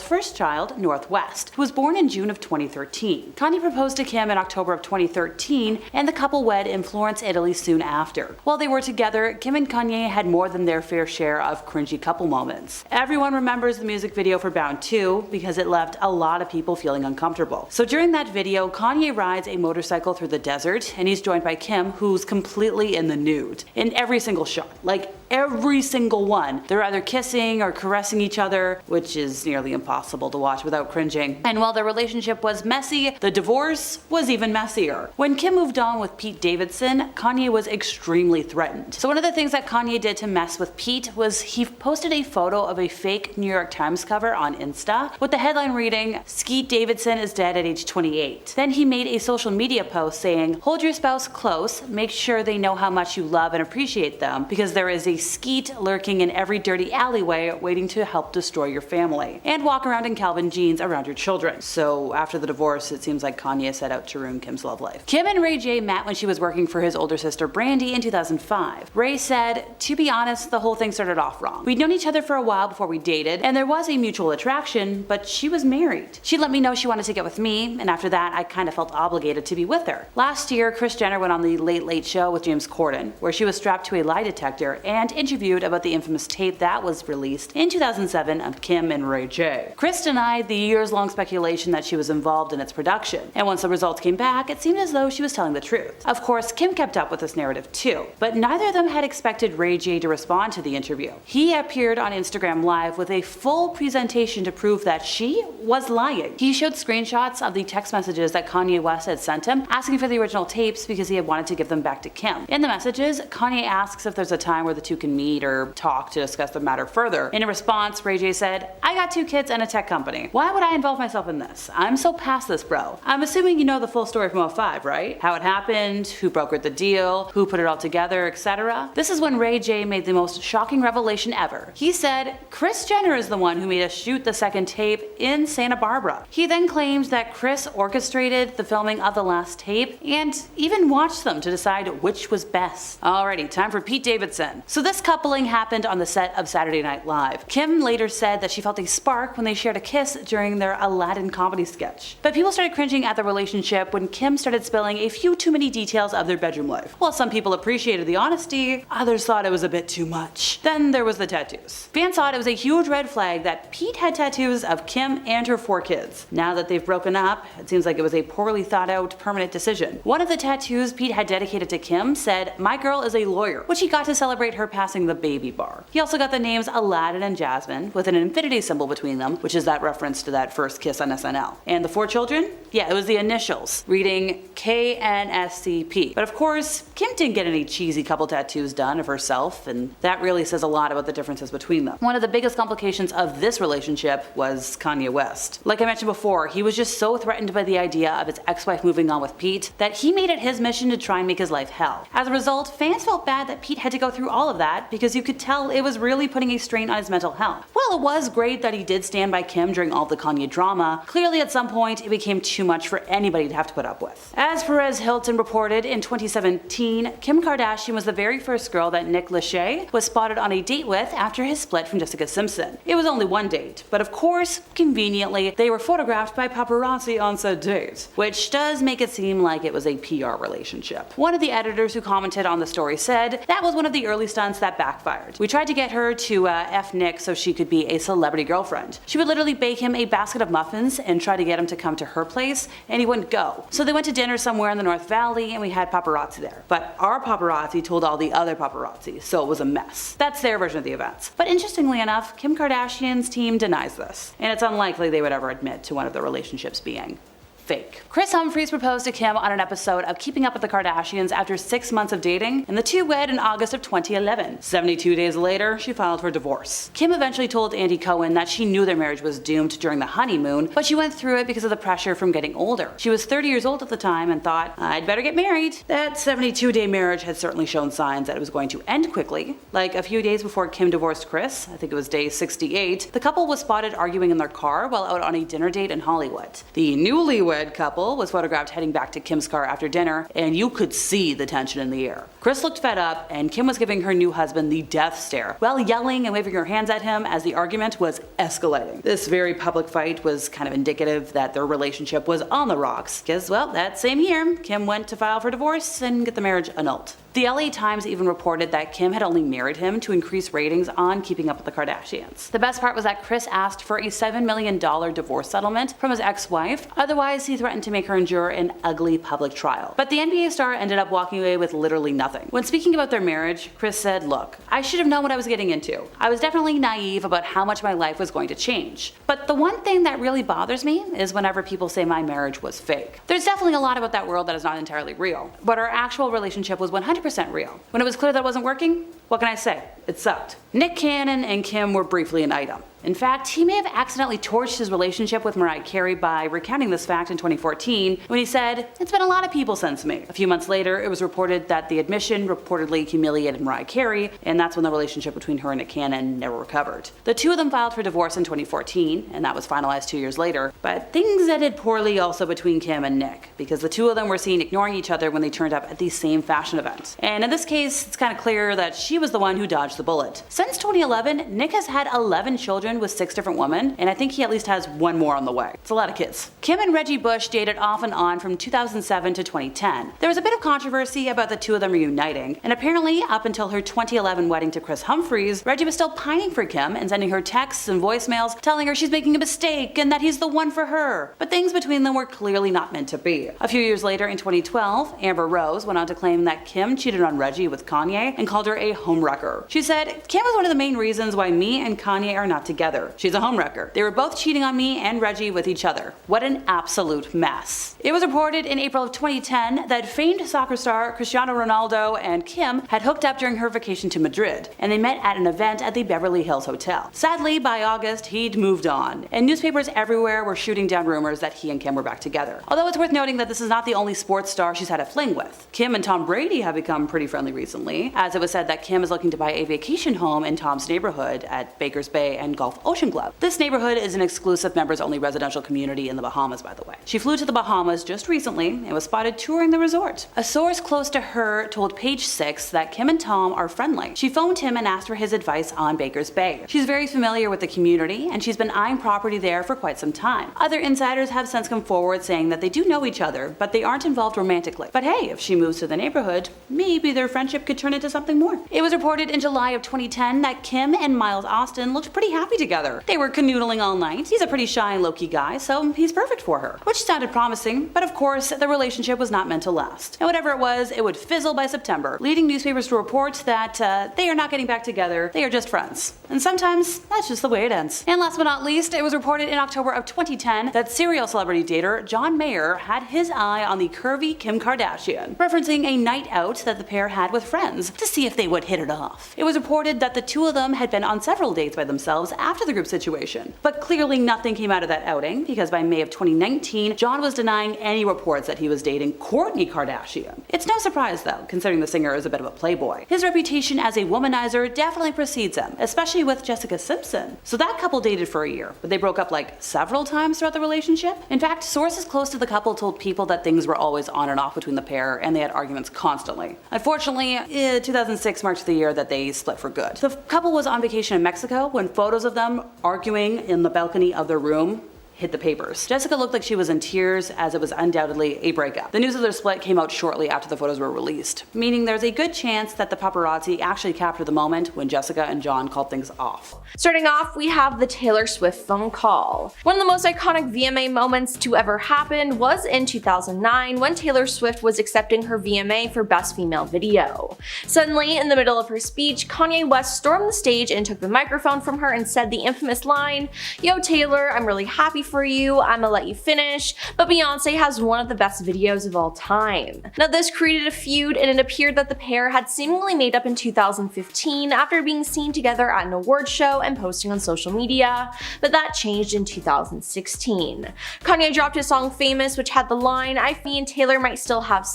first child, Northwest, who was born in June of 2013. Kanye proposed to Kim in October of 2013, and the couple wed in Florence, Italy soon after. While they were together, Kim and Kanye had more than their fair share of cringy couple moments. Everyone remembers the music video for Bound 2 because it left a lot of people feeling uncomfortable. So during that video, Kanye arrived rides a motorcycle through the desert, and he's joined by Kim, who's completely in the nude. In every single shot. Like, every single one. They're either kissing or caressing each other, which is nearly impossible to watch without cringing. And while their relationship was messy, the divorce was even messier. When Kim moved on with Pete Davidson, Kanye was extremely threatened. So one of the things that Kanye did to mess with Pete was he posted a photo of a fake New York Times cover on Insta with the headline reading, "Skeet Davidson is dead at age 28. Then he made a social media post saying, "Hold your spouse close, make sure they know how much you love and appreciate them, because there is a skeet lurking in every dirty alleyway waiting to help destroy your family. And walk around in Calvin jeans around your children." So after the divorce, it seems like Kanye set out to ruin Kim's love life. Kim and Ray J met when she was working for his older sister Brandy in 2005. Ray said, "To be honest, the whole thing started off wrong. We'd known each other for a while before we dated, and there was a mutual attraction, but she was married. She let me know she wanted to get with me, and after that, I kind of felt obligated to be with her." Last year, Kris Jenner went on the Late Late Show with James Corden, where she was strapped to a lie detector and interviewed about the infamous tape that was released in 2007 of Kim and Ray J. Kris denied the years-long speculation that she was involved in its production, and once the results came back, it seemed as though she was telling the truth. Of course, Kim kept up with this narrative too, but neither of them had expected Ray J to respond to the interview. He appeared on Instagram Live with a full presentation to prove that she was lying. He showed screenshots of the text messages that Kanye West had sent him, asking for the original tapes because he had wanted to give them back to Kim. In the messages, Kanye asks if there's a time where the two can meet or talk to discuss the matter further. In a response, Ray J said, "I got 2 kids and a tech company. Why would I involve myself in this? I'm so past this, bro. I'm assuming you know the full story from 05, right? How it happened, who brokered the deal, who put it all together, etc." This is when Ray J made the most shocking revelation ever. He said, "Kris Jenner is the one who made us shoot the second tape in Santa Barbara." He then claimed that Kris orchestrated the filming of the last tape and even watched them to decide which was best. Alrighty, time for Pete Davidson. So this coupling happened on the set of Saturday Night Live. Kim later said that she felt a spark when they shared a kiss during their Aladdin comedy sketch. But people started cringing at the relationship when Kim started spilling a few too many details of their bedroom life. While some people appreciated the honesty, others thought it was a bit too much. Then there was the tattoos. Fans thought it was a huge red flag that Pete had tattoos of Kim and her 4 kids. Now that they've broken up, it seems like it was a poorly thought out permanent decision. One of the tattoos Pete had dedicated to Kim said, "My girl is a lawyer," which he got to celebrate her passing the baby bar. He also got the names Aladdin and Jasmine with an infinity symbol between them, which is that reference to that first kiss on SNL. And the 4 children? Yeah, it was the initials, reading KNSCP. But of course, Kim didn't get any cheesy couple tattoos done of herself, and that really says a lot about the differences between them. One of the biggest complications of this relationship was Kanye West. Like I mentioned before, he was just so threatened by the idea of his ex-wife moving on with Pete that he made it his mission to try and make his life hell. As a result, fans felt bad that Pete had to go through all of that because you could tell it was really putting a strain on his mental health. While it was great that he did stand by Kim during all the Kanye drama, clearly at some point it became too much for anybody to have to put up with. As Perez Hilton reported, in 2017, Kim Kardashian was the very first girl that Nick Lachey was spotted on a date with after his split from Jessica Simpson. It was only one date, but of course, conveniently, they were photographed by paparazzi on said date, which does make it seem like it was a PR relationship. One of the editors who commented on the story said, "That was one of the early stunts that backfired. We tried to get her to F Nick so she could be a celebrity girlfriend. She would literally bake him a basket of muffins and try to get him to come to her place, and he wouldn't go. So they went to dinner somewhere in the North Valley and we had paparazzi there. But our paparazzi told all the other paparazzi, so it was a mess." That's their version of the events. But interestingly enough, Kim Kardashian's team denies this, and it's unlikely they would ever admit to one of their relationships being fake. Kris Humphries proposed to Kim on an episode of Keeping Up with the Kardashians after 6 months of dating, and the two wed in August of 2011. 72 days later, she filed for divorce. Kim eventually told Andy Cohen that she knew their marriage was doomed during the honeymoon, but she went through it because of the pressure from getting older. She was 30 years old at the time and thought, "I'd better get married." That 72-day marriage had certainly shown signs that it was going to end quickly. Like a few days before Kim divorced Kris, I think it was day 68, the couple was spotted arguing in their car while out on a dinner date in Hollywood. The newlywed couple was photographed heading back to Kim's car after dinner, and you could see the tension in the air. Kris looked fed up, and Kim was giving her new husband the death stare while yelling and waving her hands at him as the argument was escalating. This very public fight was kind of indicative that their relationship was on the rocks, because, well, that same year, Kim went to file for divorce and get the marriage annulled. The LA Times even reported that Kim had only married him to increase ratings on Keeping Up with the Kardashians. The best part was that Kris asked for a $7 million divorce settlement from his ex-wife, otherwise he threatened to make her endure an ugly public trial. But the NBA star ended up walking away with literally nothing. When speaking about their marriage, Kris said, "Look, I should have known what I was getting into. I was definitely naive about how much my life was going to change. But the one thing that really bothers me is whenever people say my marriage was fake. There's definitely a lot about that world that is not entirely real, but our actual relationship was 100% real. When it was clear that it wasn't working, what can I say? It sucked." Nick Cannon and Kim were briefly an item. In fact, he may have accidentally torched his relationship with Mariah Carey by recounting this fact in 2014 when he said, "It's been a lot of people since me." A few months later, it was reported that the admission reportedly humiliated Mariah Carey, and that's when the relationship between her and Nick Cannon never recovered. The two of them filed for divorce in 2014, and that was finalized 2 years later, but things ended poorly also between Kim and Nick, because the two of them were seen ignoring each other when they turned up at the same fashion event. And in this case, it's kind of clear that she was the one who dodged the bullet. Since 2011, Nick has had 11 children with 6 different women, and I think he at least has one more on the way. It's a lot of kids. Kim and Reggie Bush dated off and on from 2007 to 2010. There was a bit of controversy about the two of them reuniting, and apparently up until her 2011 wedding to Kris Humphries, Reggie was still pining for Kim and sending her texts and voicemails telling her she's making a mistake and that he's the one for her. But things between them were clearly not meant to be. A few years later in 2012, Amber Rose went on to claim that Kim cheated on Reggie with Kanye and called her a homewrecker. She said, "Kim is one of the main reasons why me and Kanye are not together. She's a homewrecker. They were both cheating on me and Reggie with each other. What an absolute mess." It was reported in April of 2010 that famed soccer star Cristiano Ronaldo and Kim had hooked up during her vacation to Madrid, and they met at an event at the Beverly Hills Hotel. Sadly, by August, he'd moved on, and newspapers everywhere were shooting down rumors that he and Kim were back together. Although it's worth noting that this is not the only sports star she's had a fling with. Kim and Tom Brady have become pretty friendly recently, as it was said that Kim is looking to buy a vacation home in Tom's neighborhood at Baker's Bay and Gulf Ocean Club. This neighborhood is an exclusive members-only residential community in the Bahamas, by the way. She flew to the Bahamas just recently and was spotted touring the resort. A source close to her told Page 6 that Kim and Tom are friendly. She phoned him and asked for his advice on Baker's Bay. She's very familiar with the community, and she's been eyeing property there for quite some time. Other insiders have since come forward saying that they do know each other, but they aren't involved romantically. But hey, if she moves to the neighborhood, maybe their friendship could turn into something more. It was reported in July of 2010 that Kim and Miles Austin looked pretty happy together. They were canoodling all night. He's a pretty shy and low-key guy, so he's perfect for her. Which sounded promising, but of course, the relationship was not meant to last. And whatever it was, it would fizzle by September, leading newspapers to report that they are not getting back together, they are just friends. And sometimes, that's just the way it ends. And last but not least, it was reported in October of 2010 that serial celebrity dater John Mayer had his eye on the curvy Kim Kardashian, referencing a night out that the pair had with friends to see if they would hit it off. It was reported that the two of them had been on several dates by themselves after the group situation, but clearly nothing came out of that outing, because by May of 2019, John was denying any reports that he was dating Kourtney Kardashian. It's no surprise though, considering the singer is a bit of a playboy. His reputation as a womanizer definitely precedes him, especially with Jessica Simpson. So that couple dated for a year, but they broke up like several times throughout the relationship. In fact, sources close to the couple told People that things were always on and off between the pair, and they had arguments constantly. Unfortunately, 2006 marked the year that they split for good. The couple was on vacation in Mexico when photos of them arguing in the balcony of their room hit the papers. Jessica looked like she was in tears, as it was undoubtedly a breakup. The news of their split came out shortly after the photos were released, meaning there's a good chance that the paparazzi actually captured the moment when Jessica and John called things off. Starting off, we have the Taylor Swift phone call. One of the most iconic VMA moments to ever happen was in 2009 when Taylor Swift was accepting her VMA for Best Female Video. Suddenly, in the middle of her speech, Kanye West stormed the stage and took the microphone from her and said the infamous line, "Yo Taylor, I'm really happy for you, I'ma let you finish, but Beyonce has one of the best videos of all time." Now this created a feud, and it appeared that the pair had seemingly made up in 2015 after being seen together at an award show and posting on social media, but that changed in 2016. Kanye dropped his song Famous, which had the line, "I and Taylor might still have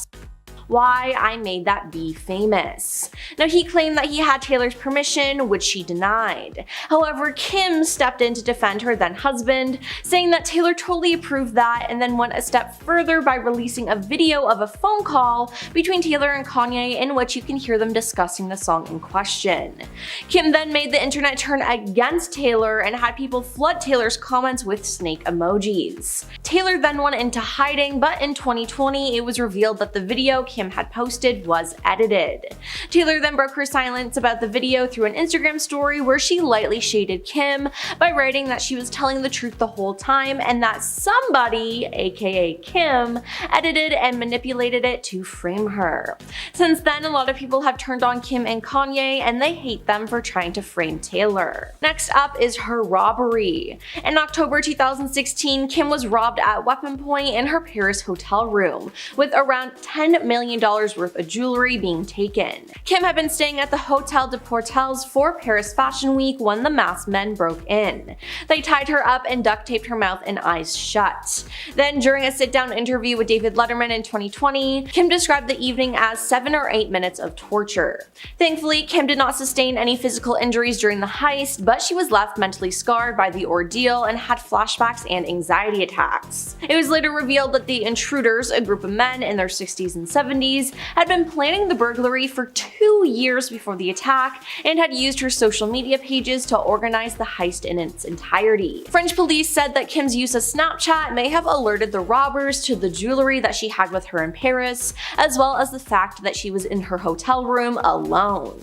why I made that be famous." Now he claimed that he had Taylor's permission, which she denied. However, Kim stepped in to defend her then husband, saying that Taylor totally approved that, and then went a step further by releasing a video of a phone call between Taylor and Kanye in which you can hear them discussing the song in question. Kim then made the internet turn against Taylor and had people flood Taylor's comments with snake emojis. Taylor then went into hiding, but in 2020 it was revealed that the video Kim had posted was edited. Taylor then broke her silence about the video through an Instagram story where she lightly shaded Kim by writing that she was telling the truth the whole time and that somebody, aka Kim, edited and manipulated it to frame her. Since then, a lot of people have turned on Kim and Kanye and they hate them for trying to frame Taylor. Next up is her robbery. In October 2016, Kim was robbed at weapon point in her Paris hotel room, with around $10 million worth of jewelry being taken. Kim had been staying at the Hotel de Portels for Paris Fashion Week when the masked men broke in. They tied her up and duct taped her mouth and eyes shut. Then, during a sit-down interview with David Letterman in 2020, Kim described the evening as 7 or 8 minutes of torture. Thankfully, Kim did not sustain any physical injuries during the heist, but she was left mentally scarred by the ordeal and had flashbacks and anxiety attacks. It was later revealed that the intruders, a group of men in their 60s and 70s, had been planning the burglary for 2 years before the attack and had used her social media pages to organize the heist in its entirety. French police said that Kim's use of Snapchat may have alerted the robbers to the jewelry that she had with her in Paris, as well as the fact that she was in her hotel room alone.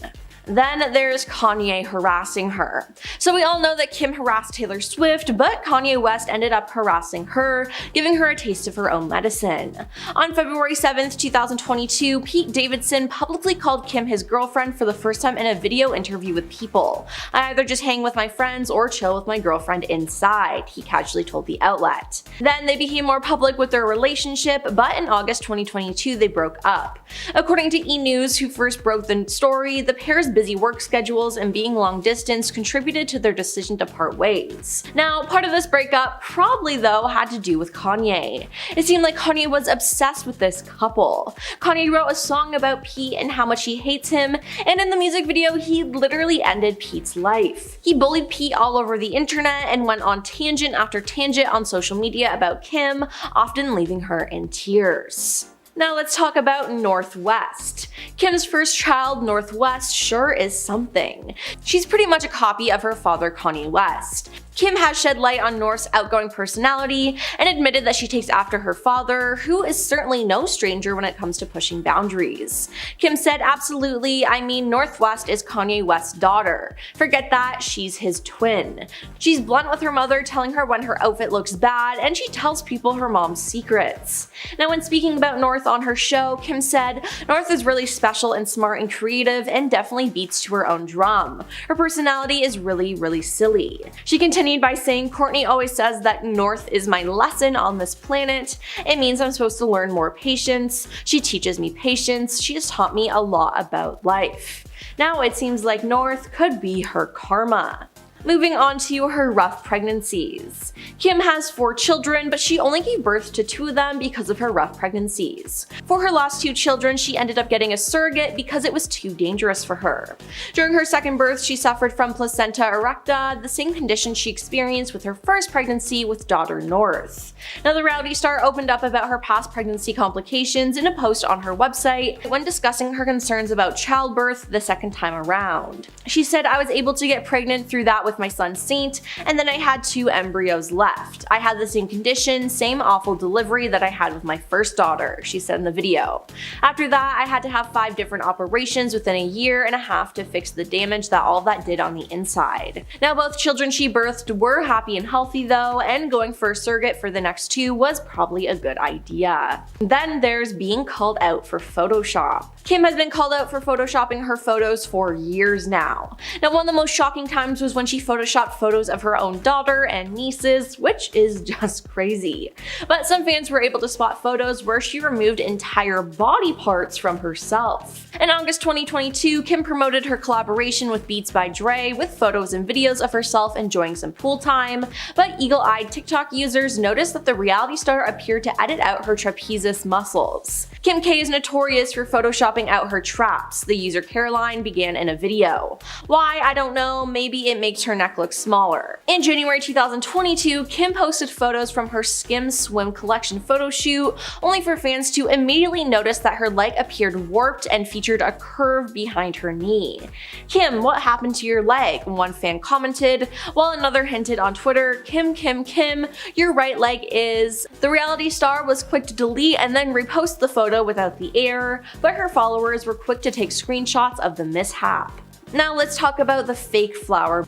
Then there's Kanye harassing her. So we all know that Kim harassed Taylor Swift, but Kanye West ended up harassing her, giving her a taste of her own medicine. On February 7th, 2022, Pete Davidson publicly called Kim his girlfriend for the first time in a video interview with People. "I either just hang with my friends or chill with my girlfriend inside," he casually told the outlet. Then they became more public with their relationship, but in August 2022 they broke up. According to E! News, who first broke the story, the pair's busy work schedules and being long distance contributed to their decision to part ways. Now, part of this breakup probably though had to do with Kanye. It seemed like Kanye was obsessed with this couple. Kanye wrote a song about Pete and how much he hates him, and in the music video he literally ended Pete's life. He bullied Pete all over the internet and went on tangent after tangent on social media about Kim, often leaving her in tears. Now let's talk about North West. Kim's first child, North West, sure is something. She's pretty much a copy of her father, Kanye West. Kim has shed light on North's outgoing personality and admitted that she takes after her father, who is certainly no stranger when it comes to pushing boundaries. Kim said, "Absolutely, I mean North West is Kanye West's daughter. Forget that, she's his twin. She's blunt with her mother, telling her when her outfit looks bad, and she tells people her mom's secrets." Now when speaking about North on her show, Kim said, "North is really special and smart and creative and definitely beats to her own drum. Her personality is really silly." She continued by saying, "Courtney always says that North is my lesson on this planet. It means I'm supposed to learn more patience. She teaches me patience. She has taught me a lot about life." Now it seems like North could be her karma. Moving on to her rough pregnancies. Kim has 4 children, but she only gave birth to 2 of them because of her rough pregnancies. For her last 2 children, she ended up getting a surrogate because it was too dangerous for her. During her second birth, she suffered from placenta erecta, the same condition she experienced with her first pregnancy with daughter North. Now the reality star opened up about her past pregnancy complications in a post on her website when discussing her concerns about childbirth the second time around. She said, "I was able to get pregnant through that with my son Saint, and then I had 2 embryos left. I had the same condition, same awful delivery that I had with my first daughter," she said in the video. "After that, I had to have 5 different operations within a year and a half to fix the damage that all that did on the inside." Now both children she birthed were happy and healthy though, and going for a surrogate for the next 2 was probably a good idea. Then there's being called out for Photoshop. Kim has been called out for photoshopping her photos for years now. Now one of the most shocking times was when she photoshopped photos of her own daughter and nieces, which is just crazy. But some fans were able to spot photos where she removed entire body parts from herself. In August 2022, Kim promoted her collaboration with Beats by Dre with photos and videos of herself enjoying some pool time, but eagle-eyed TikTok users noticed that the reality star appeared to edit out her trapezius muscles. Kim K is notorious for photoshopping out her traps, the user Caroline began in a video. Why, I don't know, maybe it makes her neck look smaller. In January 2022, Kim posted photos from her Skim Swim collection photo shoot, only for fans to immediately notice that her leg appeared warped and featured a curve behind her knee. "Kim, what happened to your leg?" one fan commented, while another hinted on Twitter, Kim, your right leg is." The reality star was quick to delete and then repost the photo without the error, but her followers were quick to take screenshots of the mishap. Now let's talk about the fake flower.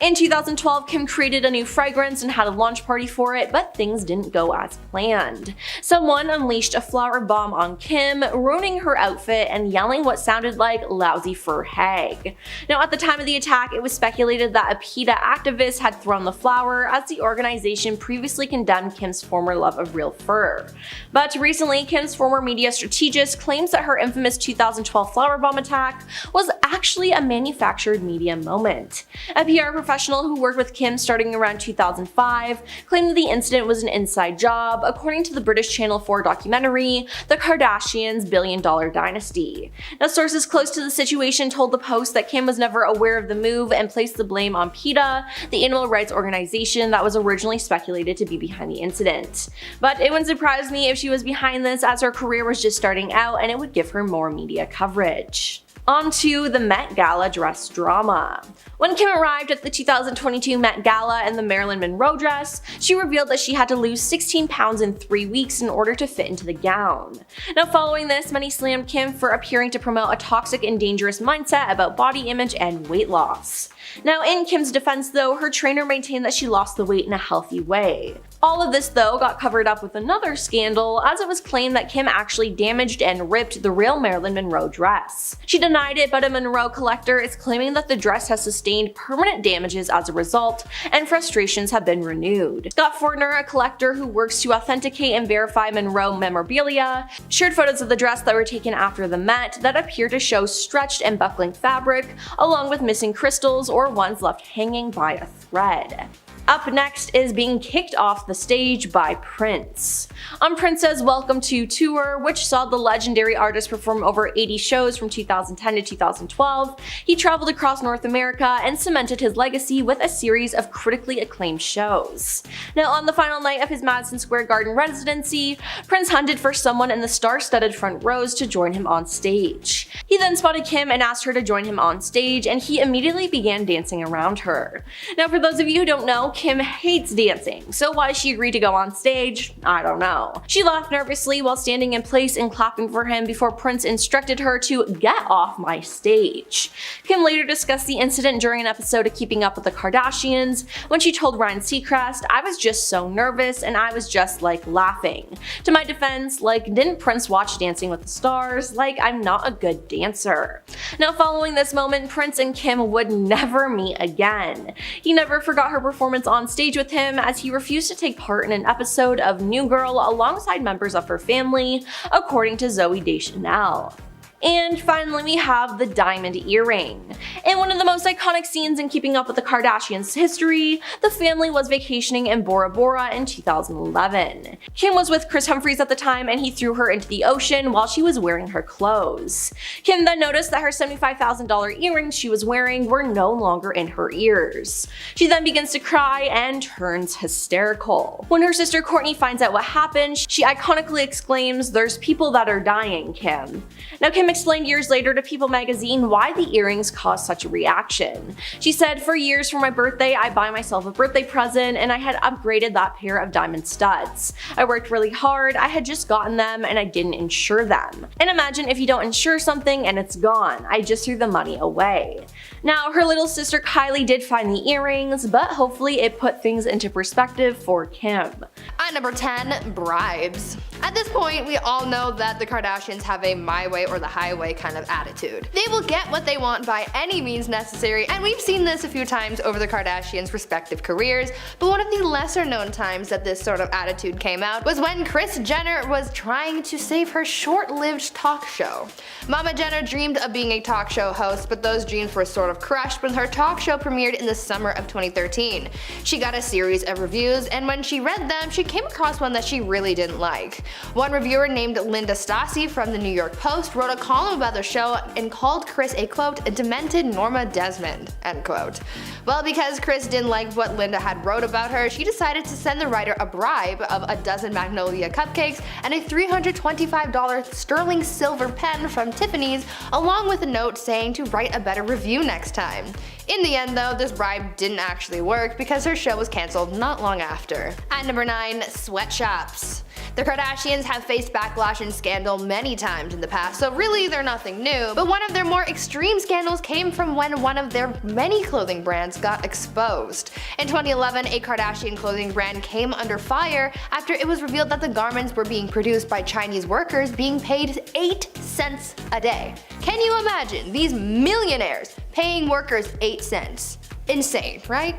In 2012, Kim created a new fragrance and had a launch party for it, but things didn't go as planned. Someone unleashed a flower bomb on Kim, ruining her outfit and yelling what sounded like "lousy fur hag." Now, at the time of the attack, it was speculated that a PETA activist had thrown the flower, as the organization previously condemned Kim's former love of real fur. But recently, Kim's former media strategist claims that her infamous 2012 flower bomb attack was actually a manufactured media moment. A PR professional who worked with Kim starting around 2005 claimed that the incident was an inside job, according to the British Channel 4 documentary, The Kardashians' Billion-Dollar Dynasty. Now, sources close to the situation told the Post that Kim was never aware of the move and placed the blame on PETA, the animal rights organization that was originally speculated to be behind the incident. But it wouldn't surprise me if she was behind this, as her career was just starting out and it would give her more media coverage. On to the Met Gala dress drama. When Kim arrived at the 2022 Met Gala in the Marilyn Monroe dress, she revealed that she had to lose 16 pounds in 3 weeks in order to fit into the gown. Now, following this, many slammed Kim for appearing to promote a toxic and dangerous mindset about body image and weight loss. Now, in Kim's defense though, her trainer maintained that she lost the weight in a healthy way. All of this though got covered up with another scandal, as it was claimed that Kim actually damaged and ripped the real Marilyn Monroe dress. She denied it, but a Monroe collector is claiming that the dress has sustained permanent damages as a result, and frustrations have been renewed. Scott Fortner, a collector who works to authenticate and verify Monroe memorabilia, shared photos of the dress that were taken after the Met that appear to show stretched and buckling fabric, along with missing crystals or ones left hanging by a thread. Up next is being kicked off the stage by Prince. On Prince's Welcome to Tour, which saw the legendary artist perform over 80 shows from 2010 to 2012, he traveled across North America and cemented his legacy with a series of critically acclaimed shows. Now, on the final night of his Madison Square Garden residency, Prince hunted for someone in the star-studded front rows to join him on stage. He then spotted Kim and asked her to join him on stage, and he immediately began dancing around her. Now, for those of you who don't know, Kim hates dancing, so why she agreed to go on stage, I don't know. She laughed nervously while standing in place and clapping for him before Prince instructed her to "get off my stage." Kim later discussed the incident during an episode of Keeping Up with the Kardashians, when she told Ryan Seacrest, "I was just so nervous and I was just like laughing. To my defense, like, didn't Prince watch Dancing with the Stars? Like, I'm not a good dancer." Now, following this moment, Prince and Kim would never meet again. He never forgot her performance on stage with him, as he refused to take part in an episode of New Girl alongside members of her family, according to Zooey Deschanel. And finally, we have the diamond earring. In one of the most iconic scenes in Keeping Up with the Kardashians history, the family was vacationing in Bora Bora in 2011. Kim was with Chris Humphries at the time, and he threw her into the ocean while she was wearing her clothes. Kim then noticed that her $75,000 earrings she was wearing were no longer in her ears. She then begins to cry and turns hysterical. When her sister Kourtney finds out what happened, she iconically exclaims, "There's people that are dying, Kim." Now, Kim explained years later to People magazine why the earrings caused such a reaction. She said, "For years for my birthday, I buy myself a birthday present, and I had upgraded that pair of diamond studs. I worked really hard, I had just gotten them, and I didn't insure them. And imagine if you don't insure something and it's gone. I just threw the money away." Now, her little sister Kylie did find the earrings, but hopefully it put things into perspective for Kim. At number 10, bribes. At this point, we all know that the Kardashians have a my way or the highway kind of attitude. They will get what they want by any means necessary, and we've seen this a few times over the Kardashians' respective careers, but one of the lesser known times that this sort of attitude came out was when Kris Jenner was trying to save her short-lived talk show. Mama Jenner dreamed of being a talk show host, but those dreams were sort of crushed when her talk show premiered in the summer of 2013. She got a series of reviews, and when she read them, she came across one that she really didn't like. One reviewer named Linda Stassi from the New York Post wrote a column about the show and called Kris a quote, "a demented Norma Desmond," end quote. Well, because Kris didn't like what Linda had wrote about her, she decided to send the writer a bribe of a dozen Magnolia cupcakes and a $325 sterling silver pen from Tiffany's, along with a note saying to write a better review next time. In the end though, this bribe didn't actually work because her show was cancelled not long after. At number 9, sweatshops. The Kardashians have faced backlash and scandal many times in the past, so really they're nothing new, but one of their more extreme scandals came from when one of their many clothing brands got exposed. In 2011, a Kardashian clothing brand came under fire after it was revealed that the garments were being produced by Chinese workers being paid 8 cents a day. Can you imagine these millionaires paying workers 8 cents? Insane, right?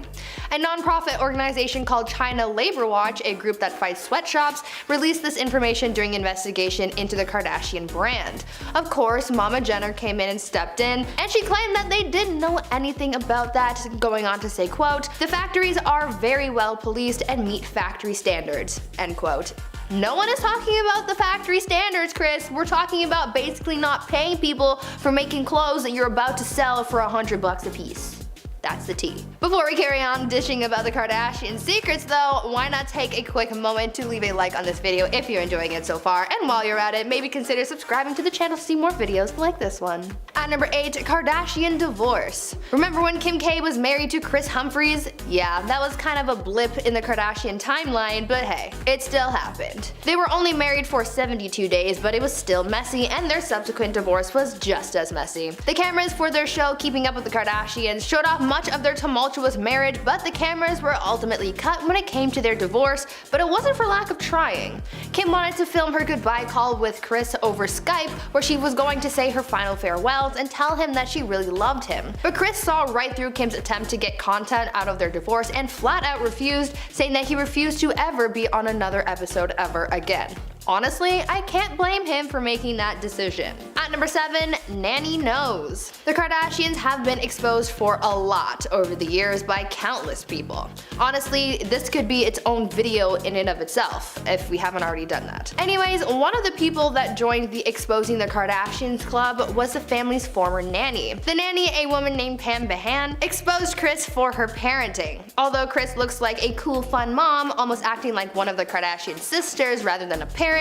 A non-profit organization called China Labor Watch, a group that fights sweatshops, released this information during investigation into the Kardashian brand. Of course, Mama Jenner came in and stepped in, and she claimed that they didn't know anything about that, going on to say, quote, "the factories are very well policed and meet factory standards," end quote. No one is talking about the factory standards, Kris. We're talking about basically not paying people for making clothes that you're about to sell for $100 a piece. That's the tea. Before we carry on dishing about the Kardashian secrets though, why not take a quick moment to leave a like on this video if you're enjoying it so far, and while you're at it, maybe consider subscribing to the channel to see more videos like this one. At number 8, Kardashian divorce. Remember when Kim K was married to Kris Humphries? Yeah, that was kind of a blip in the Kardashian timeline, but hey, it still happened. They were only married for 72 days, but it was still messy, and their subsequent divorce was just as messy. The cameras for their show Keeping Up with the Kardashians showed off much of their tumultuous marriage, but the cameras were ultimately cut when it came to their divorce, but it wasn't for lack of trying. Kim wanted to film her goodbye call with Kris over Skype, where she was going to say her final farewells and tell him that she really loved him. But Kris saw right through Kim's attempt to get content out of their divorce and flat out refused, saying that he refused to ever be on another episode ever again. Honestly, I can't blame him for making that decision. At number 7, Nanny Knows. The Kardashians have been exposed for a lot over the years by countless people. Honestly, this could be its own video in and of itself, if we haven't already done that. Anyways, one of the people that joined the Exposing the Kardashians club was the family's former nanny. The nanny, a woman named Pam Behan, exposed Kris for her parenting. Although Kris looks like a cool, fun mom, almost acting like one of the Kardashian sisters rather than a parent,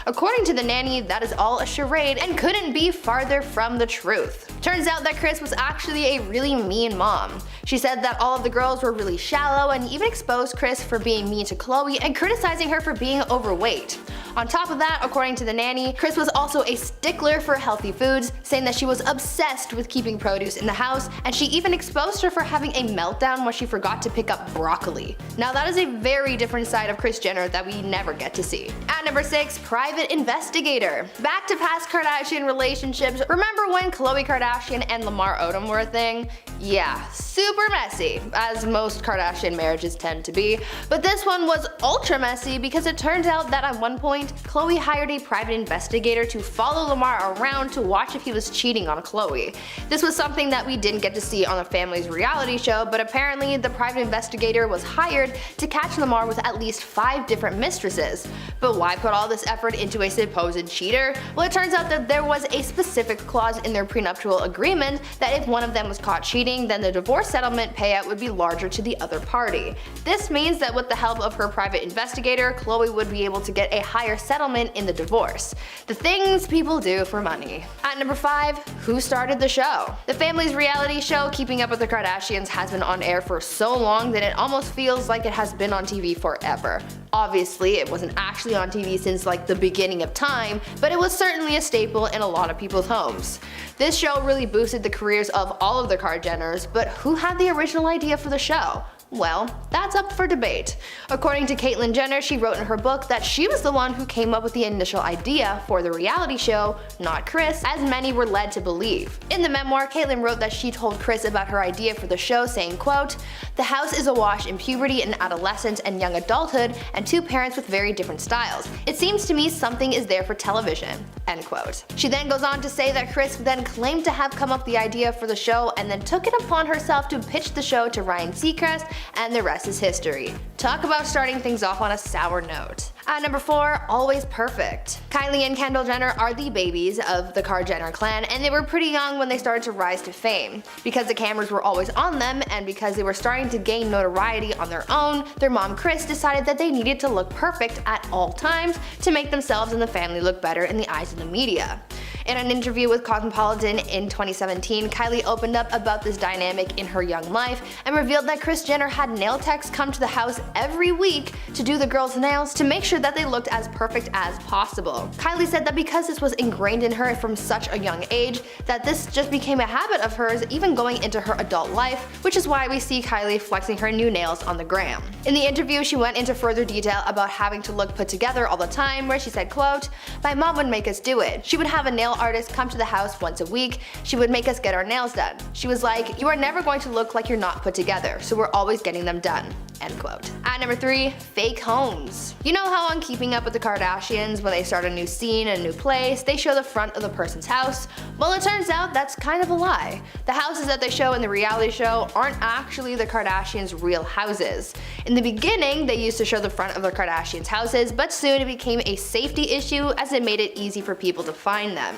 according to the nanny, that is all a charade and couldn't be farther from the truth. Turns out that Kris was actually a really mean mom. She said that all of the girls were really shallow and even exposed Kris for being mean to Khloe and criticizing her for being overweight. On top of that, according to the nanny, Kris was also a stickler for healthy foods, saying that she was obsessed with keeping produce in the house, and she even exposed her for having a meltdown when she forgot to pick up broccoli. Now that is a very different side of Kris Jenner that we never get to see. At number 6, private investigator. Back to past Kardashian relationships, remember when Khloe Kardashian and Lamar Odom were a thing? Yeah, super messy, as most Kardashian marriages tend to be, but this one was ultra messy because it turns out that at one point, Khloe hired a private investigator to follow Lamar around to watch if he was cheating on Khloe. This was something that we didn't get to see on the family's reality show, but apparently the private investigator was hired to catch Lamar with at least 5 different mistresses. But why put all this effort into a supposed cheater? Well, it turns out that there was a specific clause in their prenuptial agreement that if one of them was caught cheating, then the divorce settlement payout would be larger to the other party. This means that with the help of her private investigator, Khloe would be able to get a higher settlement in the divorce. The things people do for money. At number 5, who started the show? The family's reality show Keeping Up with the Kardashians has been on air for so long that it almost feels like it has been on TV forever. Obviously, it wasn't actually on TV since like the beginning of time, but it was certainly a staple in a lot of people's homes. This show really boosted the careers of all of the Kardashians, but who had the original idea for the show? Well, that's up for debate. According to Caitlyn Jenner, she wrote in her book that she was the one who came up with the initial idea for the reality show, not Kris, as many were led to believe. In the memoir, Caitlyn wrote that she told Kris about her idea for the show, saying, quote, "The house is awash in puberty and adolescence and young adulthood, and 2 parents with very different styles. It seems to me something is there for television," end quote. She then goes on to say that Kris then claimed to have come up with the idea for the show and then took it upon herself to pitch the show to Ryan Seacrest and the rest is history. Talk about starting things off on a sour note. At number 4, always perfect. Kylie and Kendall Jenner are the babies of the Kar-Jenner clan, and they were pretty young when they started to rise to fame. Because the cameras were always on them, and because they were starting to gain notoriety on their own, their mom Kris decided that they needed to look perfect at all times to make themselves and the family look better in the eyes of the media. In an interview with Cosmopolitan in 2017, Kylie opened up about this dynamic in her young life and revealed that Kris Jenner had nail techs come to the house every week to do the girls' nails to make sure that they looked as perfect as possible. Kylie said that because this was ingrained in her from such a young age, that this just became a habit of hers even going into her adult life, which is why we see Kylie flexing her new nails on the gram. In the interview, she went into further detail about having to look put together all the time, where she said, quote, "My mom would make us do it. She would have a nail artist come to the house once a week. She would make us get our nails done. She was like, you are never going to look like you're not put together, so we're always getting them done." End quote. At number 3, fake homes. You know how on Keeping Up with the Kardashians, when they start a new scene, a new place, they show the front of the person's house? Well, it turns out that's kind of a lie. The houses that they show in the reality show aren't actually the Kardashians' real houses. In the beginning, they used to show the front of the Kardashians' houses, but soon it became a safety issue as it made it easy for people to find them.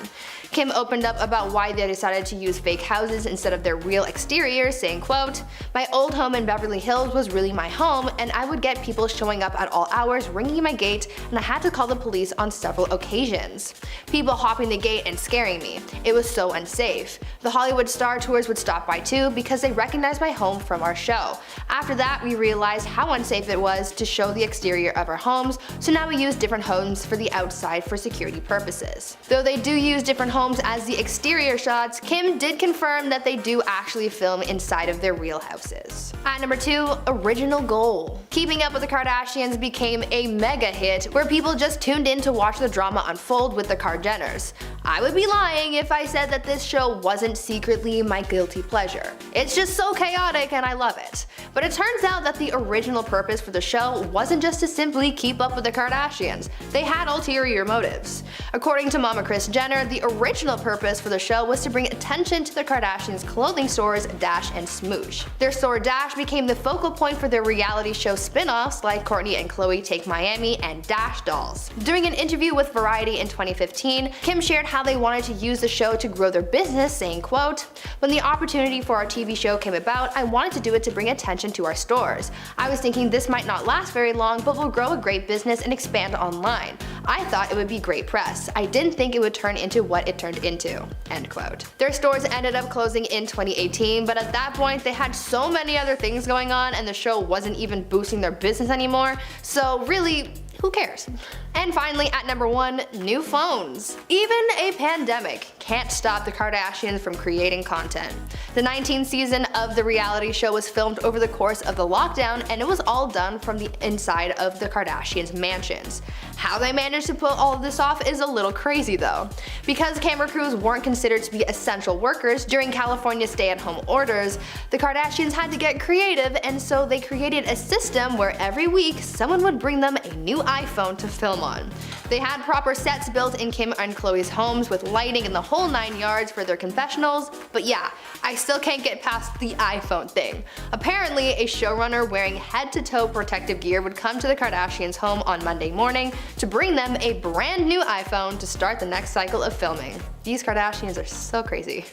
Kim opened up about why they decided to use fake houses instead of their real exteriors, saying, quote, "My old home in Beverly Hills was really my home, and I would get people showing up at all hours ringing my gate, and I had to call the police on several occasions. People hopping the gate and scaring me. It was so unsafe. The Hollywood Star Tours would stop by too because they recognized my home from our show. After that, we realized how unsafe it was to show the exterior of our homes, so now we use different homes for the outside for security purposes." Though they do use different homes as the exterior shots, Kim did confirm that they do actually film inside of their real houses. At number 2, original goal. Keeping Up with the Kardashians became a mega hit where people just tuned in to watch the drama unfold with the Kar-Jenners. I would be lying if I said that this show wasn't secretly my guilty pleasure. It's just so chaotic and I love it. But it turns out that the original purpose for the show wasn't just to simply keep up with the Kardashians. They had ulterior motives. According to Mama Kris Jenner, the original purpose for the show was to bring attention to the Kardashians' clothing stores Dash and Smoosh. Their store Dash became the focal point for their reality show spin-offs like Kourtney and Khloe Take Miami and Dash Dolls. During an interview with Variety in 2015, Kim shared how they wanted to use the show to grow their business, saying, quote, "When the opportunity for our TV show came about, I wanted to do it to bring attention to our stores. I was thinking this might not last very long, but will grow a great business and expand online. I thought it would be great press. I didn't think it would turn into what it turned into." End quote. Their stores ended up closing in 2018, but at that point they had so many other things going on and the show wasn't even boosting their business anymore, so really, who cares? And finally, at number 1, new phones. Even a pandemic can't stop the Kardashians from creating content. The 19th season of the reality show was filmed over the course of the lockdown, and it was all done from the inside of the Kardashians' mansions. How they managed to pull all of this off is a little crazy though. Because camera crews weren't considered to be essential workers during California's stay-at-home orders, the Kardashians had to get creative, and so they created a system where every week someone would bring them a new iPhone to film on. They had proper sets built in Kim and Khloe's homes with lighting and the whole 9 yards for their confessionals, but yeah, I still can't get past the iPhone thing. Apparently, a showrunner wearing head-to-toe protective gear would come to the Kardashians' home on Monday morning to bring them a brand new iPhone to start the next cycle of filming. These Kardashians are so crazy.